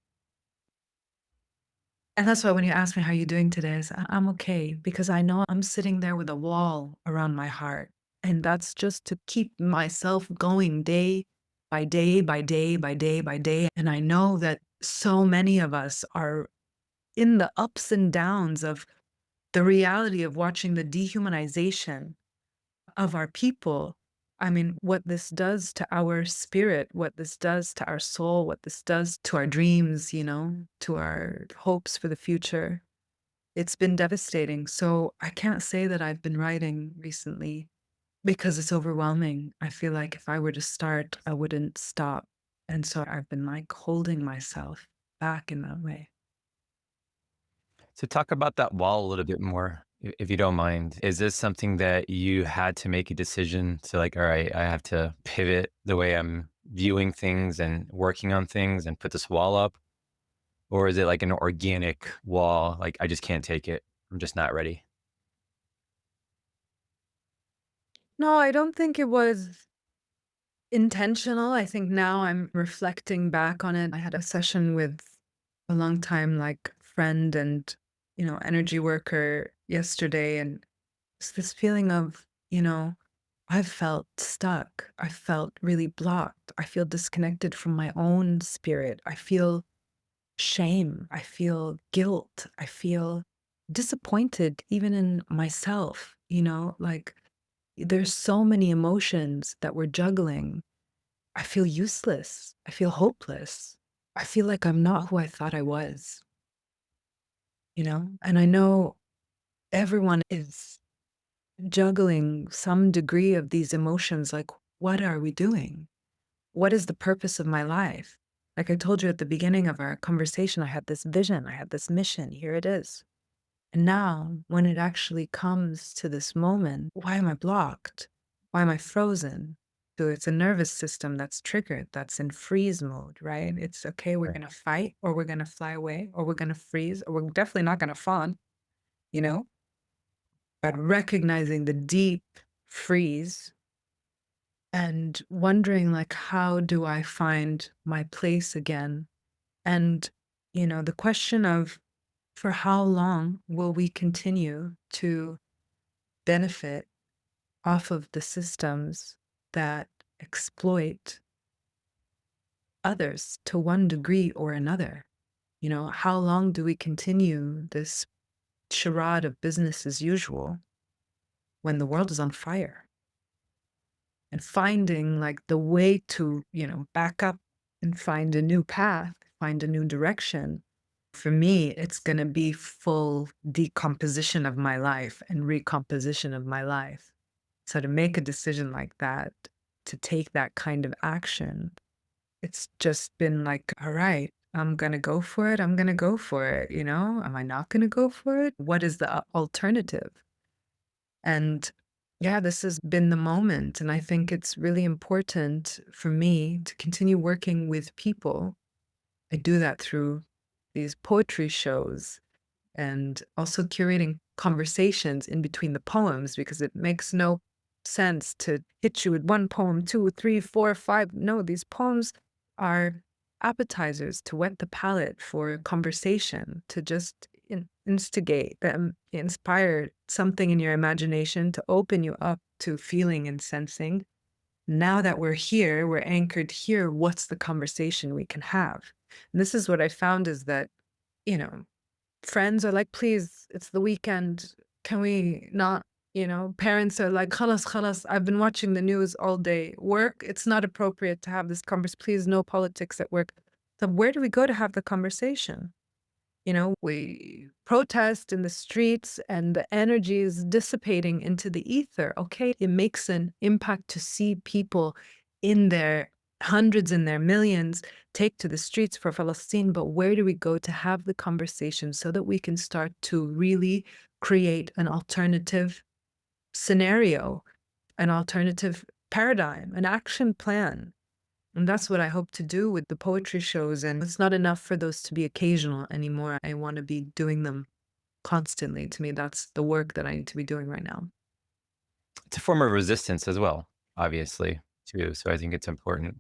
and that's why when you ask me how you doing today, I say, I'm okay, because I know I'm sitting there with a wall around my heart. And that's just to keep myself going day by day, by day, by day, by day. And I know that so many of us are in the ups and downs of the reality of watching the dehumanization of our people. I mean, what this does to our spirit, what this does to our soul, what this does to our dreams, to our hopes for the future. It's been devastating. So I can't say that I've been writing recently because it's overwhelming. I feel like if I were to start, I wouldn't stop. And so I've been like holding myself back in that way. So talk about that wall a little bit more, if you don't mind. Is this something that you had to make a decision to like, all right, I have to pivot the way I'm viewing things and working on things and put this wall up? Or is it like an organic wall? Like, I just can't take it. I'm just not ready. No, I don't think it was intentional. I think now I'm reflecting back on it. I had a session with a long time like friend and, energy worker yesterday. And it's this feeling of, I've felt stuck. I felt really blocked. I feel disconnected from my own spirit. I feel shame. I feel guilt. I feel disappointed even in myself, like there's so many emotions that we're juggling. I feel useless. I feel hopeless. I feel like I'm not who I thought I was, And I know everyone is juggling some degree of these emotions. Like, what are we doing? What is the purpose of my life? Like I told you at the beginning of our conversation, I had this vision, I had this mission. Here it is. And now, when it actually comes to this moment, why am I blocked? Why am I frozen? So it's a nervous system that's triggered, that's in freeze mode, right? It's okay, we're going to fight, or we're going to fly away, or we're going to freeze, or we're definitely not going to fawn, you know? But recognizing the deep freeze and wondering, like, how do I find my place again? And, the question of, for how long will we continue to benefit off of the systems that exploit others to one degree or another? How long do we continue this charade of business as usual when the world is on fire? And finding like the way to, back up and find a new path, find a new direction. For me, it's going to be full decomposition of my life and recomposition of my life. So to make a decision like that, to take that kind of action, it's just been like, all right, I'm going to go for it. I'm going to go for it. Am I not going to go for it? What is the alternative? And yeah, this has been the moment. And I think it's really important for me to continue working with people. I do that through these poetry shows and also curating conversations in between the poems, because it makes no sense to hit you with one poem, 2, 3, 4, 5. No, these poems are appetizers to whet the palate for conversation, to just instigate, inspire something in your imagination, to open you up to feeling and sensing. Now that we're here, we're anchored here, what's the conversation we can have? And this is what I found is that, friends are like, please, it's the weekend. Can we not, parents are like, khalas, khalas, I've been watching the news all day. Work, it's not appropriate to have this conversation. Please, no politics at work. So where do we go to have the conversation? We protest in the streets and the energy is dissipating into the ether. Okay, it makes an impact to see people in their hundreds and their millions take to the streets for Palestine. But where do we go to have the conversation so that we can start to really create an alternative scenario, an alternative paradigm, an action plan? And that's what I hope to do with the poetry shows. And it's not enough for those to be occasional anymore. I want to be doing them constantly. To me, that's the work that I need to be doing right now. It's a form of resistance as well, obviously, too. So I think it's important.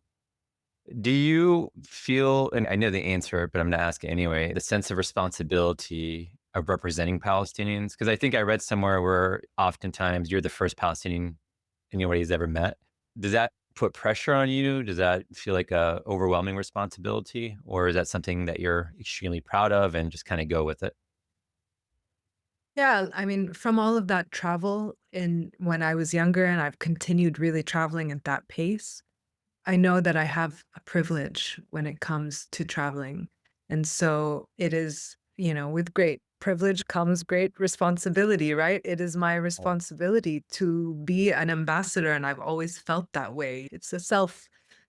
Do you feel, and I know the answer, but I'm going to ask it anyway, the sense of responsibility of representing Palestinians? Because I think I read somewhere where oftentimes you're the first Palestinian anybody's ever met. Does that put pressure on you? Does that feel like a overwhelming responsibility? Or is that something that you're extremely proud of and just kind of go with it? Yeah, I mean, from all of that travel in when I was younger and I've continued really traveling at that pace, I know that I have a privilege when it comes to traveling. And so it is, with great privilege comes great responsibility, right? It is my responsibility to be an ambassador. And I've always felt that way. It's a self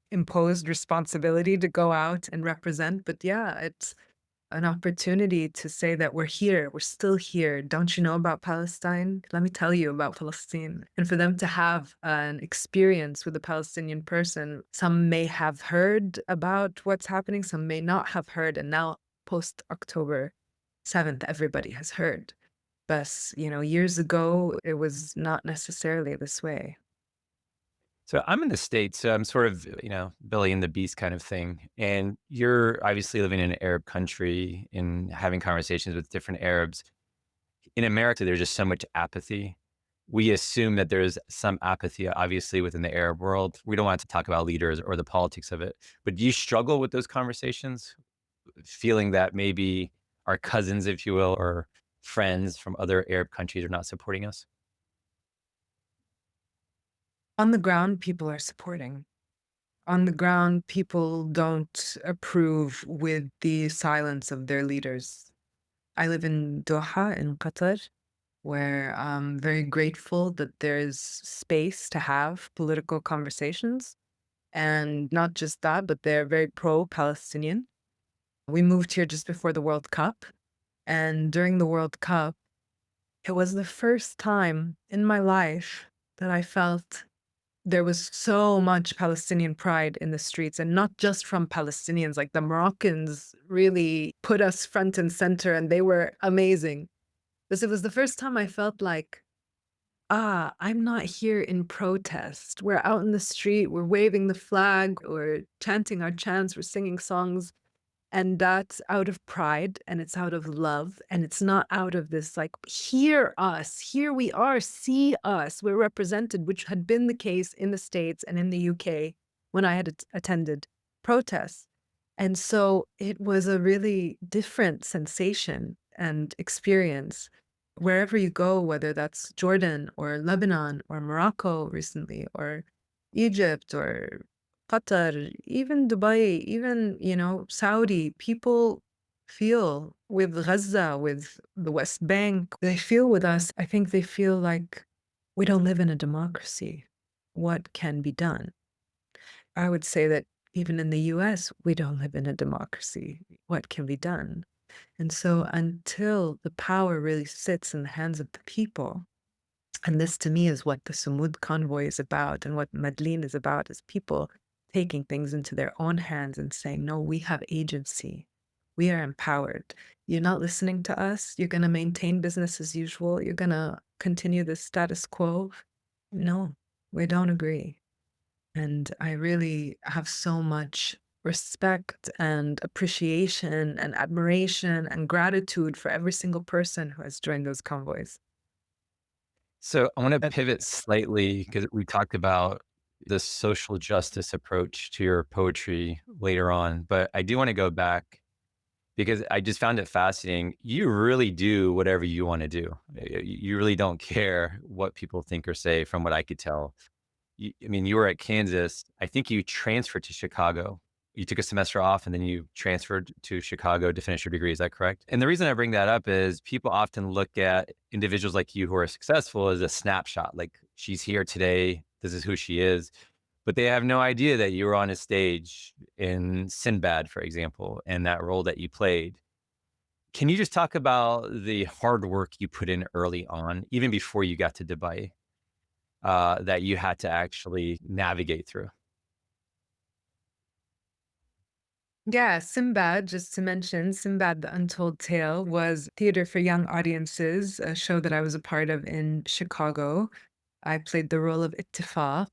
imposed responsibility to go out and represent. But yeah, it's an opportunity to say that we're here, we're still here. Don't you know about Palestine? Let me tell you about Palestine. And for them to have an experience with a Palestinian person, some may have heard about what's happening, some may not have heard. And now, post October 7th, everybody has heard. But, years ago, it was not necessarily this way. So I'm in the States, so I'm sort of, Billy and the Beast kind of thing. And you're obviously living in an Arab country and having conversations with different Arabs. In America, there's just so much apathy. We assume that there's some apathy, obviously, within the Arab world. We don't want to talk about leaders or the politics of it. But do you struggle with those conversations, feeling that maybe our cousins, if you will, or friends from other Arab countries are not supporting us? On the ground, people are supporting. On the ground, people don't approve with the silence of their leaders. I live in Doha in Qatar, where I'm very grateful that there's space to have political conversations. And not just that, but they're very pro-Palestinian. We moved here just before the World Cup. And during the World Cup, it was the first time in my life that I felt there was so much Palestinian pride in the streets, and not just from Palestinians. Like the Moroccans really put us front and center, and they were amazing. Because it was the first time I felt like, I'm not here in protest. We're out in the street, we're waving the flag, we're chanting our chants, we're singing songs. And that's out of pride and it's out of love. And it's not out of this, like, hear us, here we are, see us, we're represented, which had been the case in the States and in the UK when I had attended protests. And so it was a really different sensation and experience wherever you go, whether that's Jordan or Lebanon or Morocco recently or Egypt or Qatar, even Dubai, even, Saudi, people feel with Gaza, with the West Bank, they feel with us. I think they feel like we don't live in a democracy. What can be done? I would say that even in the US, we don't live in a democracy. What can be done? And so until the power really sits in the hands of the people, and this to me is what the Sumud convoy is about and what Madeleine is about, is people taking things into their own hands and saying, no, we have agency. We are empowered. You're not listening to us. You're going to maintain business as usual. You're going to continue the status quo. No, we don't agree. And I really have so much respect and appreciation and admiration and gratitude for every single person who has joined those convoys. So I want to pivot slightly because we talked about the social justice approach to your poetry later on, but I do want to go back because I just found it fascinating. You really do whatever you want to do. You really don't care what people think or say, from what I could tell. I mean, you were at Kansas. I think you transferred to Chicago. You took a semester off and then you transferred to Chicago to finish your degree. Is that correct? And the reason I bring that up is people often look at individuals like you who are successful as a snapshot. Like, she's here today. This is who she is. But they have no idea that you were on a stage in Sinbad, for example, and that role that you played. Can you just talk about the hard work you put in early on, even before you got to Dubai, that you had to actually navigate through? Yeah, Sinbad, just to mention, Sinbad the Untold Tale was theater for young audiences, a show that I was a part of in Chicago. I played the role of Ittifaq,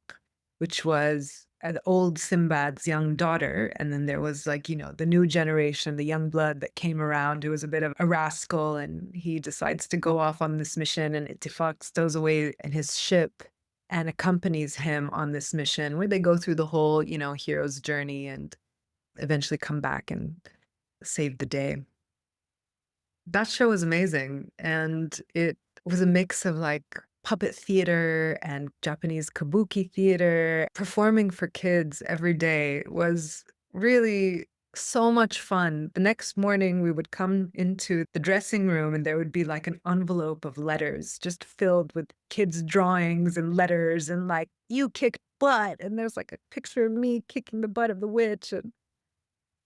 which was an old Sinbad's young daughter. And then there was, like, the new generation, the young blood that came around, who was a bit of a rascal. And he decides to go off on this mission, and Ittifaq stows away in his ship and accompanies him on this mission where they go through the whole, hero's journey and eventually come back and save the day. That show was amazing, and it was a mix of, like, puppet theater and Japanese kabuki theater. Performing for kids every day was really so much fun. The next morning, we would come into the dressing room, and there would be, like, an envelope of letters just filled with kids' drawings and letters and, like, "You kicked butt," and there's, like, a picture of me kicking the butt of the witch, and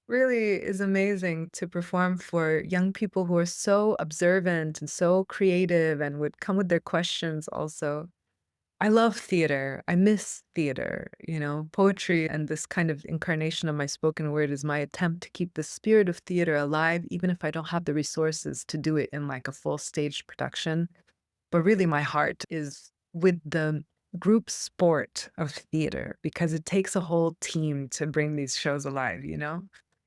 really is amazing to perform for young people who are so observant and so creative and would come with their questions also. I love theater. I miss theater. Poetry and this kind of incarnation of my spoken word is my attempt to keep the spirit of theater alive, even if I don't have the resources to do it in like a full stage production. But really, my heart is with the group sport of theater because it takes a whole team to bring these shows alive.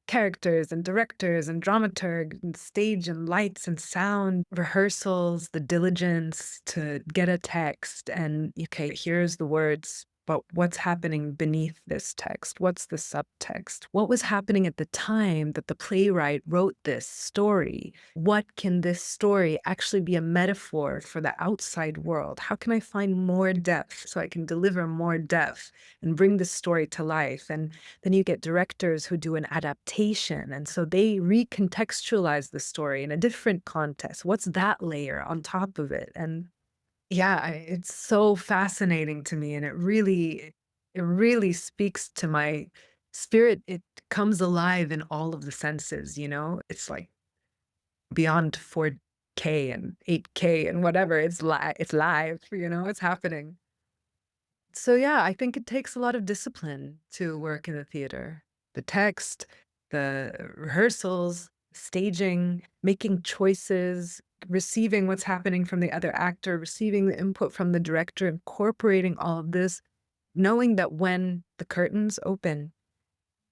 Characters and directors and dramaturg and stage and lights and sound, rehearsals, the diligence to get a text and, okay, here's the words, but what's happening beneath this text? What's the subtext? What was happening at the time that the playwright wrote this story? What can this story actually be a metaphor for the outside world? How can I find more depth so I can deliver more depth and bring this story to life? And then you get directors who do an adaptation. And so they recontextualize the story in a different context. What's that layer on top of it? And yeah, it's so fascinating to me. And it really speaks to my spirit. It comes alive in all of the senses. It's like beyond 4K and 8K and whatever. It's live, it's happening. So yeah, I think it takes a lot of discipline to work in the theater. The text, the rehearsals, staging, making choices, receiving what's happening from the other actor, receiving the input from the director, incorporating all of this, knowing that when the curtains open,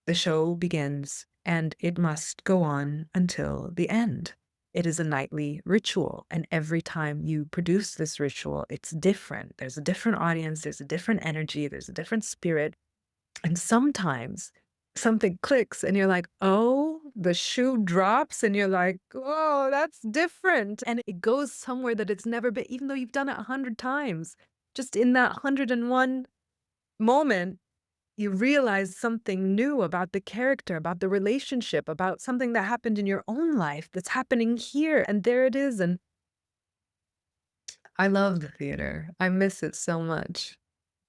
the show begins and it must go on until the end. It is a nightly ritual, and every time you produce this ritual, it's different. There's a different audience, there's a different energy, there's a different spirit. And sometimes something clicks and you're like, oh, the shoe drops, and you're like, oh, that's different. And it goes somewhere that it's never been, even though you've done it 100 times. Just in that 101 moment, you realize something new about the character, about the relationship, about something that happened in your own life that's happening here. And there it is. And I love the theater. I miss it so much.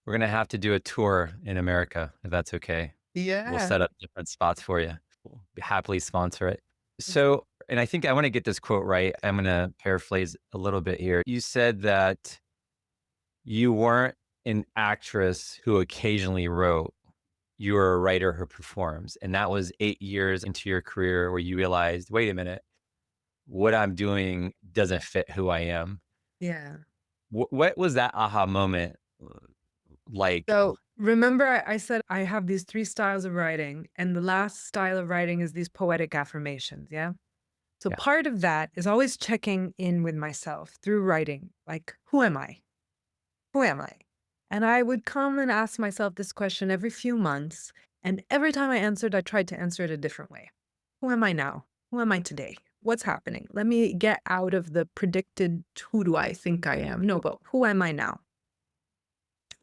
We're going to have to do a tour in America, if that's okay. We'll Yeah. set up different spots for you. We'll happily sponsor it. So, and I think I want to get this quote right. I'm going to paraphrase a little bit here. You said that you weren't an actress who occasionally wrote. You were a writer who performs. And that was 8 years into your career where you realized, wait a minute, what I'm doing doesn't fit who I am. Yeah. What was that aha moment like? So remember, I said I have these 3 styles of writing, and the last style of writing is these poetic affirmations. Yeah. So Yeah. part of that is always checking in with myself through writing. Like, who am I? Who am I? And I would come and ask myself this question every few months. And every time I answered, I tried to answer it a different way. Who am I now? Who am I today? What's happening? Let me get out of the predicted, who do I think I am? No, but who am I now?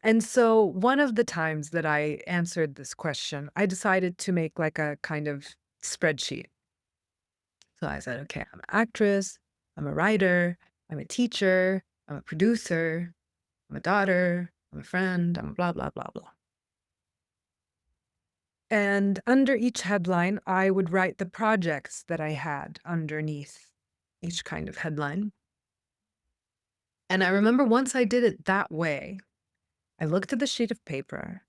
And so one of the times that I answered this question, I decided to make like a kind of spreadsheet. So I said, okay, I'm an actress, I'm a writer, I'm a teacher, I'm a producer, I'm a daughter, I'm a friend, I'm blah, blah, blah, blah. And under each headline, I would write the projects that I had underneath each kind of headline. And I remember once I did it that way, I looked at the sheet of paper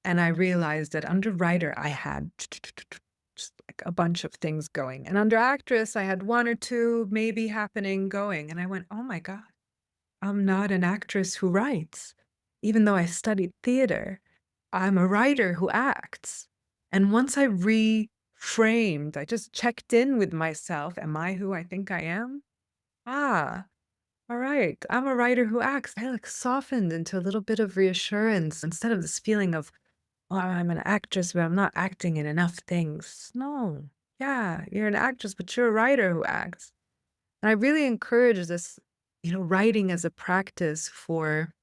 and I realized that under writer, I had just like a bunch of things going. And under actress, I had 1 or 2 maybe happening going. And I went, oh my God, I'm not an actress who writes. Even though I studied theater, I'm a writer who acts. And once I reframed, I just checked in with myself. Am I who I think I am? Ah, all right. I'm a writer who acts. I like softened into a little bit of reassurance instead of this feeling of, oh, I'm an actress, but I'm not acting in enough things. No. Yeah, you're an actress, but you're a writer who acts. And I really encourage this, writing as a practice for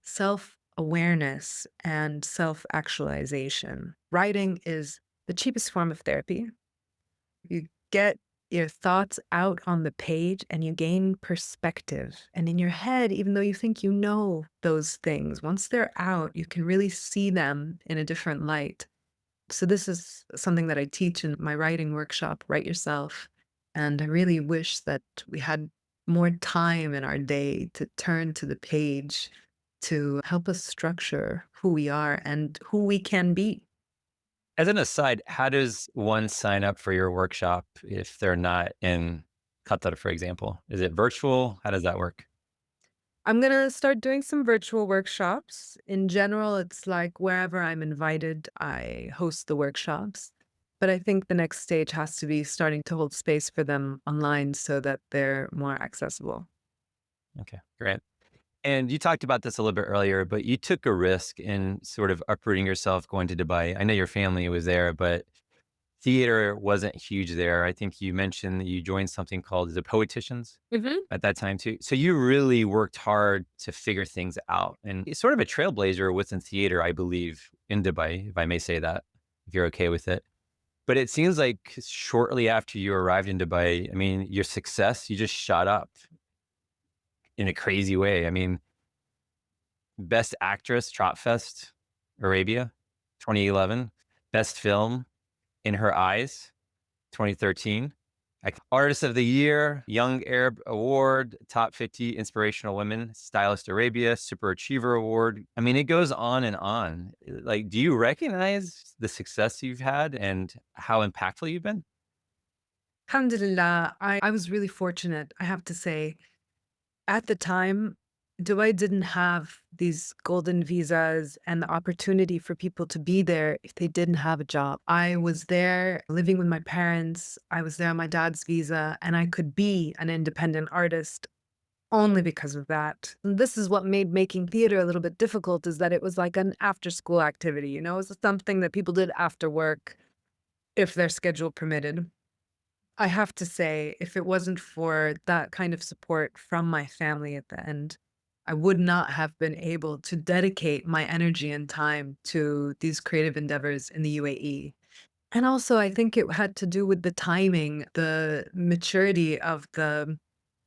self-awareness and self-actualization. Writing is the cheapest form of therapy. You get your thoughts out on the page and you gain perspective. And in your head, even though you think you know those things, once they're out, you can really see them in a different light. So this is something that I teach in my writing workshop, Write Yourself. And I really wish that we had more time in our day to turn to the page to help us structure who we are and who we can be. As an aside, how does one sign up for your workshop if they're not in Qatar, for example? Is it virtual? How does that work? I'm going to start doing some virtual workshops. In general, it's like wherever I'm invited, I host the workshops. But I think the next stage has to be starting to hold space for them online so that they're more accessible. Okay, great. And you talked about this a little bit earlier, but you took a risk in sort of uprooting yourself going to Dubai. I know your family was there, but theater wasn't huge there. I think you mentioned that you joined something called the Poeticians at that time too. So you really worked hard to figure things out, and it's sort of a trailblazer within theater, I believe, in Dubai, if I may say that, if you're okay with it. But it seems like shortly after you arrived in Dubai, I mean, your success, you just shot up in a crazy way. I mean, Best Actress, Trot Fest, Arabia, 2011. Best Film, In Her Eyes, 2013. Artist of the Year, Young Arab Award, Top 50 Inspirational Women, Stylist Arabia, Super Achiever Award. I mean, it goes on and on. Like, do you recognize the success you've had and how impactful you've been? Alhamdulillah, I was really fortunate, I have to say. At the time, Dubai didn't have these golden visas and the opportunity for people to be there if they didn't have a job. I was there living with my parents. I was there on my dad's visa, and I could be an independent artist only because of that. And this is what made making theater a little bit difficult, is that it was like an after-school activity, it was something that people did after work if their schedule permitted. I have to say, if it wasn't for that kind of support from my family at the end, I would not have been able to dedicate my energy and time to these creative endeavors in the UAE. And also, I think it had to do with the timing, the maturity of the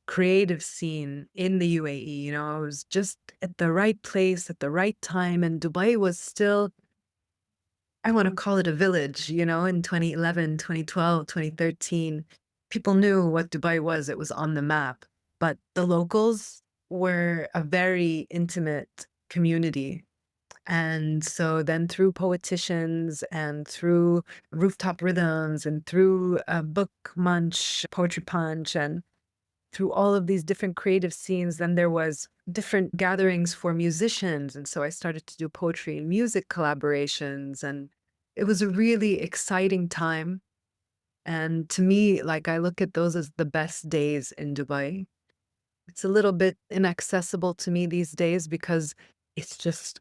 creative scene in the UAE. I was just at the right place at the right time, and Dubai was still, I want to call it a village, in 2011, 2012, 2013. People knew what Dubai was. It was on the map. But the locals were a very intimate community. And so then through Poeticians and through Rooftop Rhythms and through Book Munch, Poetry Punch, and through all of these different creative scenes, then there was different gatherings for musicians. And so I started to do poetry and music collaborations. And it was a really exciting time. And to me, like, I look at those as the best days in Dubai. It's a little bit inaccessible to me these days because it's just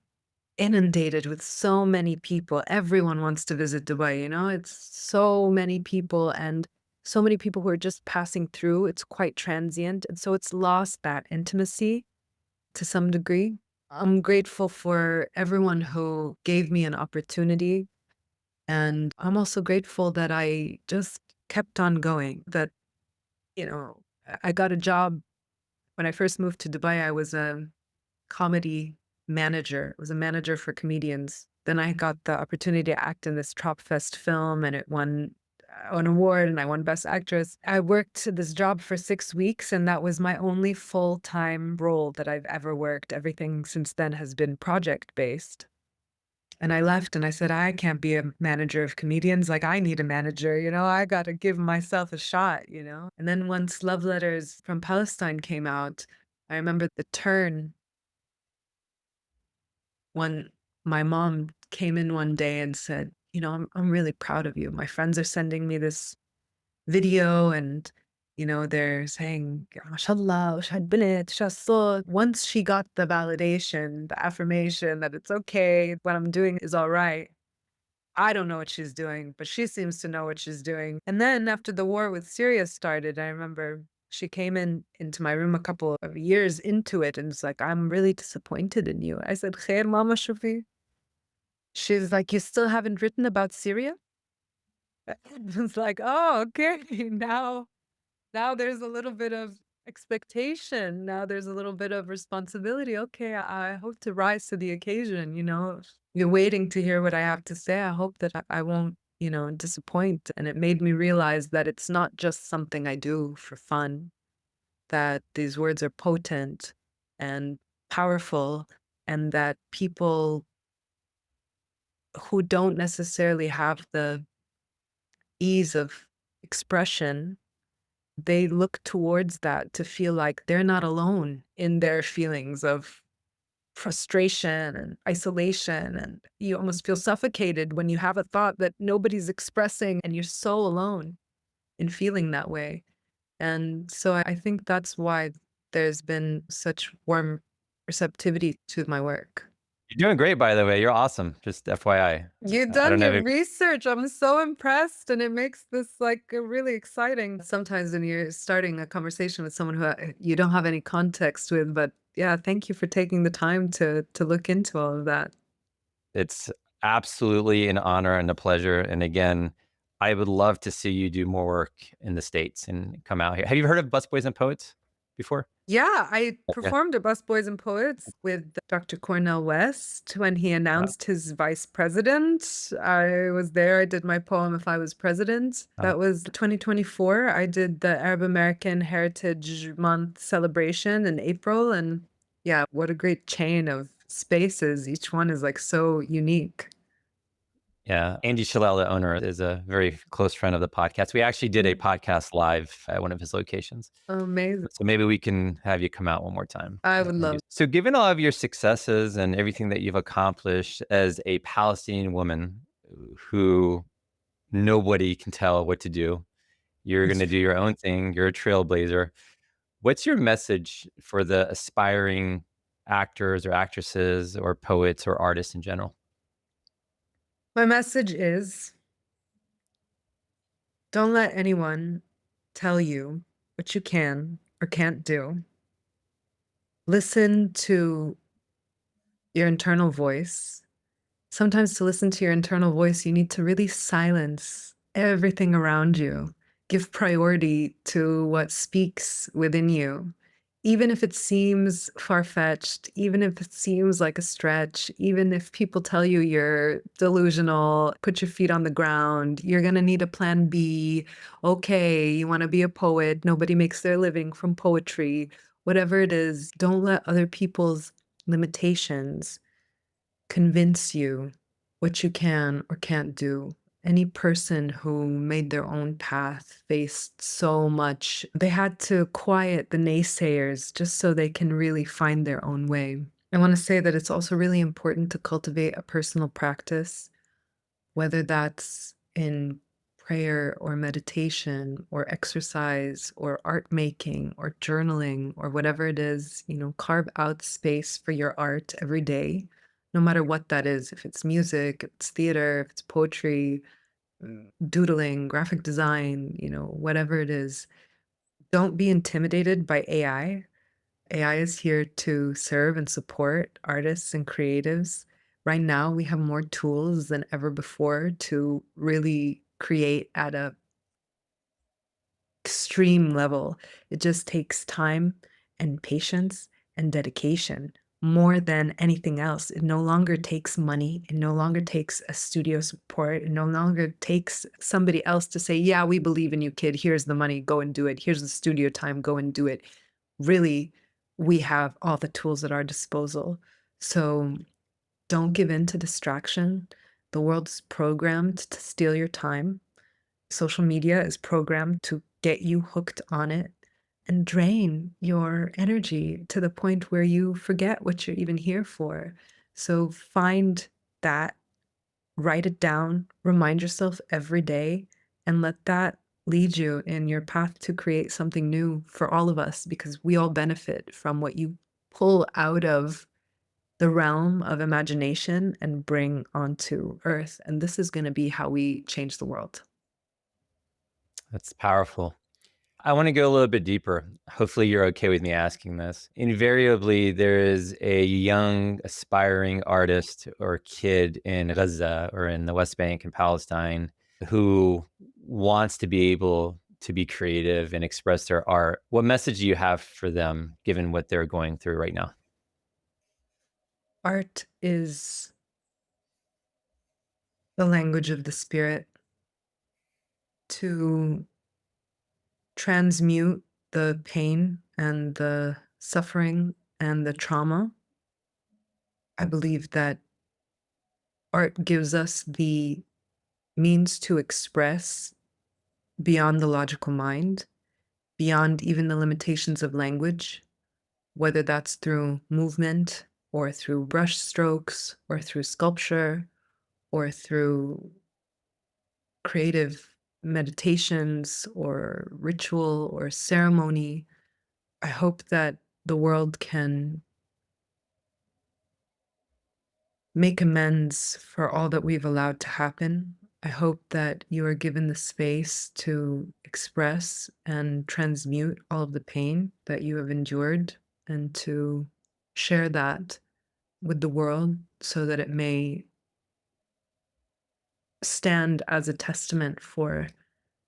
inundated with so many people. Everyone wants to visit Dubai, It's so many people and so many people who are just passing through. It's quite transient. And so it's lost that intimacy to some degree. I'm grateful for everyone who gave me an opportunity. And I'm also grateful that I just kept on going, that, I got a job. When I first moved to Dubai, I was a comedy manager. I was a manager for comedians. Then I got the opportunity to act in this Trop Fest film, and it won an award, and I won Best Actress. I worked this job for 6 weeks, and that was my only full-time role that I've ever worked. Everything since then has been project-based. And I left and I said, I can't be a manager of comedians. Like, I need a manager, I got to give myself a shot. And then once Love Letters from Palestine came out, I remember the turn when my mom came in one day and said, I'm really proud of you. My friends are sending me this video and, they're saying, mashallah, وش هالبنت, وش هالصوت. Once she got the validation, the affirmation that it's okay, what I'm doing is all right. I don't know what she's doing, but she seems to know what she's doing. And then after the war with Syria started, I remember She came into my room a couple of years into it and was like, I'm really disappointed in you. I said, Khair, Mama Shufi. She's like, you still haven't written about Syria? It was like, oh, okay. Now there's a little bit of expectation. Now there's a little bit of responsibility. Okay, I hope to rise to the occasion, you know. You're waiting to hear what I have to say. I hope that I won't, you know, disappoint. And it made me realize that it's not just something I do for fun, that these words are potent and powerful, and that people who don't necessarily have the ease of expression, they look towards that to feel like they're not alone in their feelings of frustration and isolation. And you almost feel suffocated when you have a thought that nobody's expressing and you're so alone in feeling that way. And so I think that's why there's been such warm receptivity to my work. You're doing great, by the way. You're awesome. Just FYI. You've I don't done know your if research. I'm so impressed, and it makes this like really exciting. Sometimes when you're starting a conversation with someone who you don't have any context with, but yeah, thank you for taking the time to look into all of that. it's absolutely an honor and a pleasure. And again, I would love to see you do more work in the States and come out here. Have you heard of Busboys and Poets before? Yeah, I Yeah. performed at Busboys and Poets with Dr. Cornel West when he announced his vice president. I was there. I did my poem, If I Was President. That was 2024. I did the Arab American Heritage Month celebration in April. And yeah, what a great chain of spaces. Each one is like so unique. Yeah. Andy Shalal, the owner, is a very close friend of the podcast. We actually did a podcast live at one of his locations. Amazing. So maybe we can have you come out one more time. I would love. So given all of your successes and everything that you've accomplished as a Palestinian woman who nobody can tell what to do, you're going to do your own thing. You're a trailblazer. What's your message for the aspiring actors or actresses or poets or artists in general? My message is, don't let anyone tell you what you can or can't do. Listen to your internal voice. Sometimes to listen to your internal voice, you need to really silence everything around you. Give priority to what speaks within you. Even if it seems far-fetched, even if it seems like a stretch, even if people tell you you're delusional, put your feet on the ground, you're gonna need a plan B. Okay, you wanna be a poet, nobody makes their living from poetry. Whatever it is, don't let other people's limitations convince you what you can or can't do. Any person who made their own path faced so much. They had to quiet the naysayers just so they can really find their own way. I want to say that it's also really important to cultivate a personal practice, whether that's in prayer or meditation or exercise or art making or journaling or whatever it is. You know, carve out space for your art every day, no matter what that is. If it's music, if it's theater, if it's poetry, doodling, graphic design, you know, whatever it is. Don't be intimidated by AI. AI is here to serve and support artists and creatives. Right now, we have more tools than ever before to really create at a extreme level. It just takes time and patience and dedication more than anything else. It no longer takes money. It no longer takes a studio support. It no longer takes somebody else to say, yeah, we believe in you, kid. Here's the money. Go and do it. Here's the studio time. Go and do it. Really, we have all the tools at our disposal. So don't give in to distraction. The world's programmed to steal your time. Social media is programmed to get you hooked on it and drain your energy to the point where you forget what you're even here for. So find that, write it down, remind yourself every day, and let that lead you in your path to create something new for all of us, because we all benefit from what you pull out of the realm of imagination and bring onto earth. And this is going to be how we change the world. That's powerful. I want to go a little bit deeper. Hopefully, you're okay with me asking this. Invariably, there is a young, aspiring artist or kid in Gaza or in the West Bank in Palestine who wants to be able to be creative and express their art. What message do you have for them, given what they're going through right now? Art is the language of the spirit. To transmute the pain and the suffering and the trauma, I believe that art gives us the means to express beyond the logical mind, beyond even the limitations of language, whether that's through movement or through brush strokes or through sculpture or through creative meditations or ritual or ceremony. I hope that the world can make amends for all that we've allowed to happen. I hope that you are given the space to express and transmute all of the pain that you have endured and to share that with the world so that it may stand as a testament for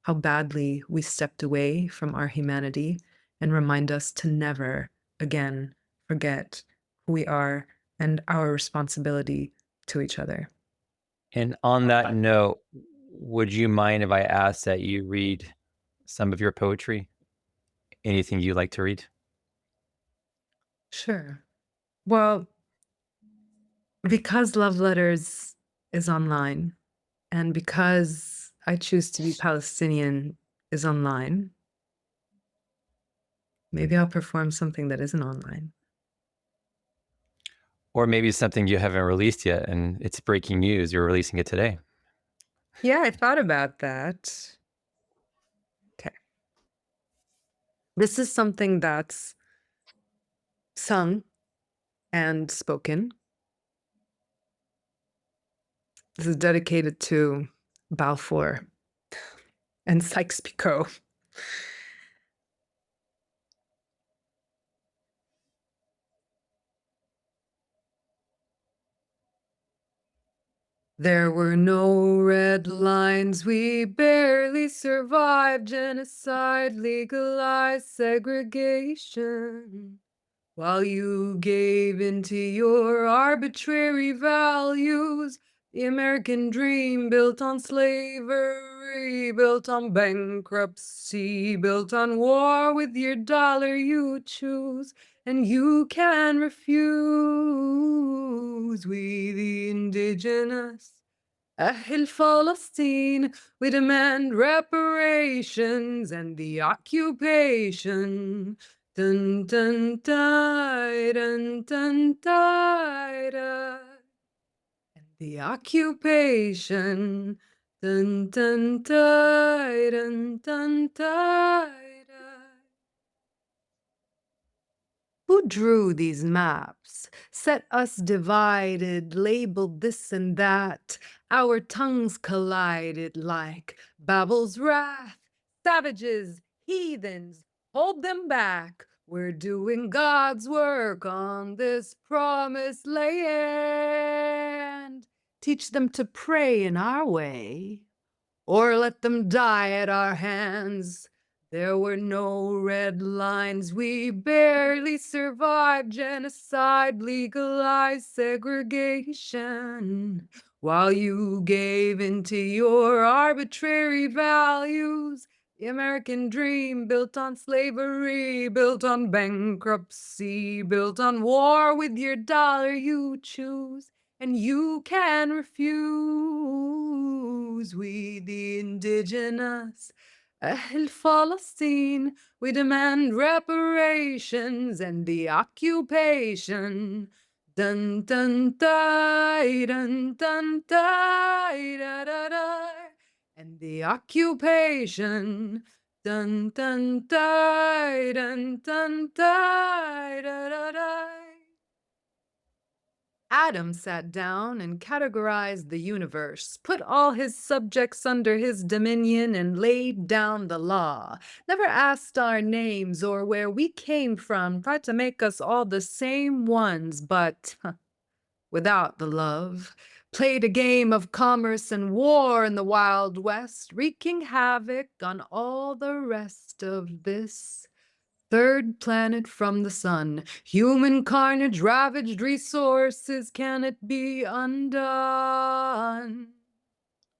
how badly we stepped away from our humanity and remind us to never again forget who we are and our responsibility to each other. And on that note, would you mind if I ask that you read some of your poetry? Anything you like to read? Sure. Well, because Love Letters is online and because I Choose to Be Palestinian is online, maybe I'll perform something that isn't online. Or maybe something you haven't released yet and it's breaking news. You're releasing it today. Yeah, I thought about that. Okay. This is something that's sung and spoken. This is dedicated to Balfour and Sykes-Picot. There were no red lines, we barely survived genocide, legalized segregation. While you gave into your arbitrary values, the American dream built on slavery, built on bankruptcy, built on war with your dollar you choose, and you can refuse. We the indigenous, أهل Palestine, we demand reparations and the occupation. Dun dun dun dun dun dun. And the occupation. Dun dun dun dun dun. Who drew these maps, set us divided, labeled this and that? Our tongues collided like Babel's wrath. Savages, heathens, hold them back. We're doing God's work on this promised land. Teach them to pray in our way, or let them die at our hands. There were no red lines, we barely survived genocide, legalized segregation. While you gave into your arbitrary values, the American dream built on slavery, built on bankruptcy, built on war with your dollar you choose, and you can refuse. We the indigenous, أهل Palestine, we demand reparations and the occupation. Dun dun dun dun dun dun da da da. And the occupation. Dun dun dun dun dun da da da. Adam sat down and categorized the universe, put all his subjects under his dominion, and laid down the law. Never asked our names or where we came from, tried to make us all the same ones, but without the love. Played a game of commerce and war in the Wild West, wreaking havoc on all the rest of this third planet from the sun. Human carnage ravaged resources. Can it be undone?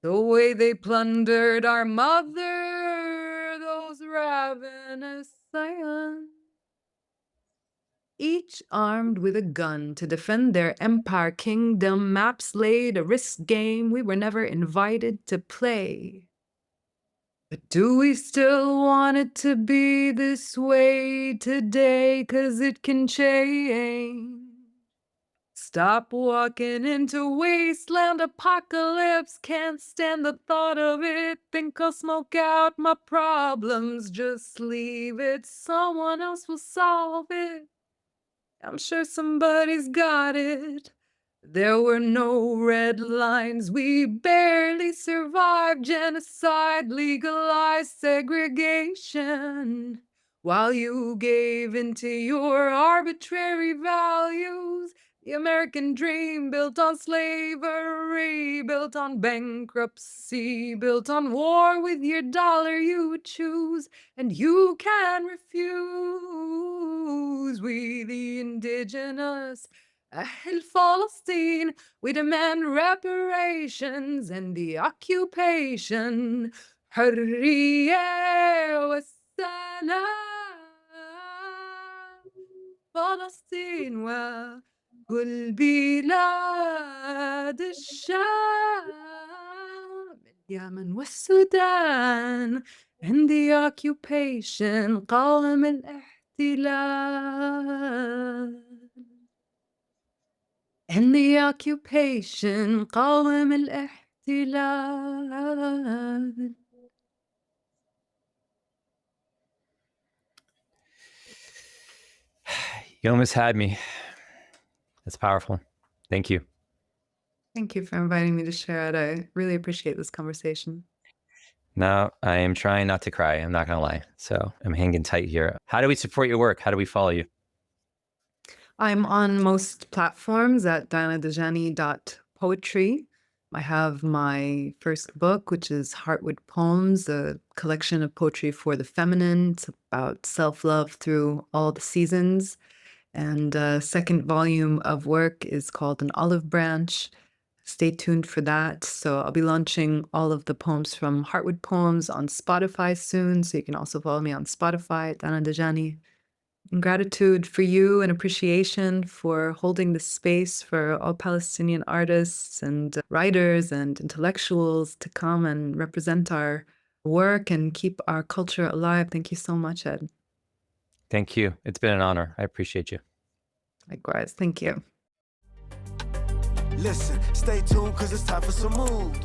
The way they plundered our mother, those ravenous scions. Each armed with a gun to defend their empire kingdom, maps laid, a risk game we were never invited to play. But do we still want it to be this way today? 'Cause it can change. Stop walking into wasteland apocalypse. Can't stand the thought of it. Think I'll smoke out my problems. Just leave it. Someone else will solve it. I'm sure somebody's got it. There were no red lines. We barely survived genocide, legalized segregation. While you gave into your arbitrary values, the American dream built on slavery, built on bankruptcy, built on war with your dollar you would choose, and you can refuse. We the indigenous, أهل Palestine, we demand reparations and the occupation. حرية والسلام. فلسطين وكل بلاد الشام. اليمن والسودان and the occupation. قاوم الاحتلال. And the occupation. قاوم الاحتلال. You almost had me. That's powerful. Thank you. Thank you for inviting me to share it. I really appreciate this conversation. No, I am trying not to cry. I'm not going to lie. So I'm hanging tight here. How do we support your work? How do we follow you? I'm on most platforms at danadajani.poetry. I have my first book, which is Heartwood Poems, a collection of poetry for the feminine. It's about self-love through all the seasons. And a second volume of work is called An Olive Branch. Stay tuned for that. So I'll be launching all of the poems from Heartwood Poems on Spotify soon. So you can also follow me on Spotify at Dana Dajani. And gratitude for you and appreciation for holding this space for all Palestinian artists and writers and intellectuals to come and represent our work and keep our culture alive. Thank you so much, Ed. Thank you. It's been an honor. I appreciate you. Likewise. Thank you. Listen, stay tuned, cause it's time for some mood.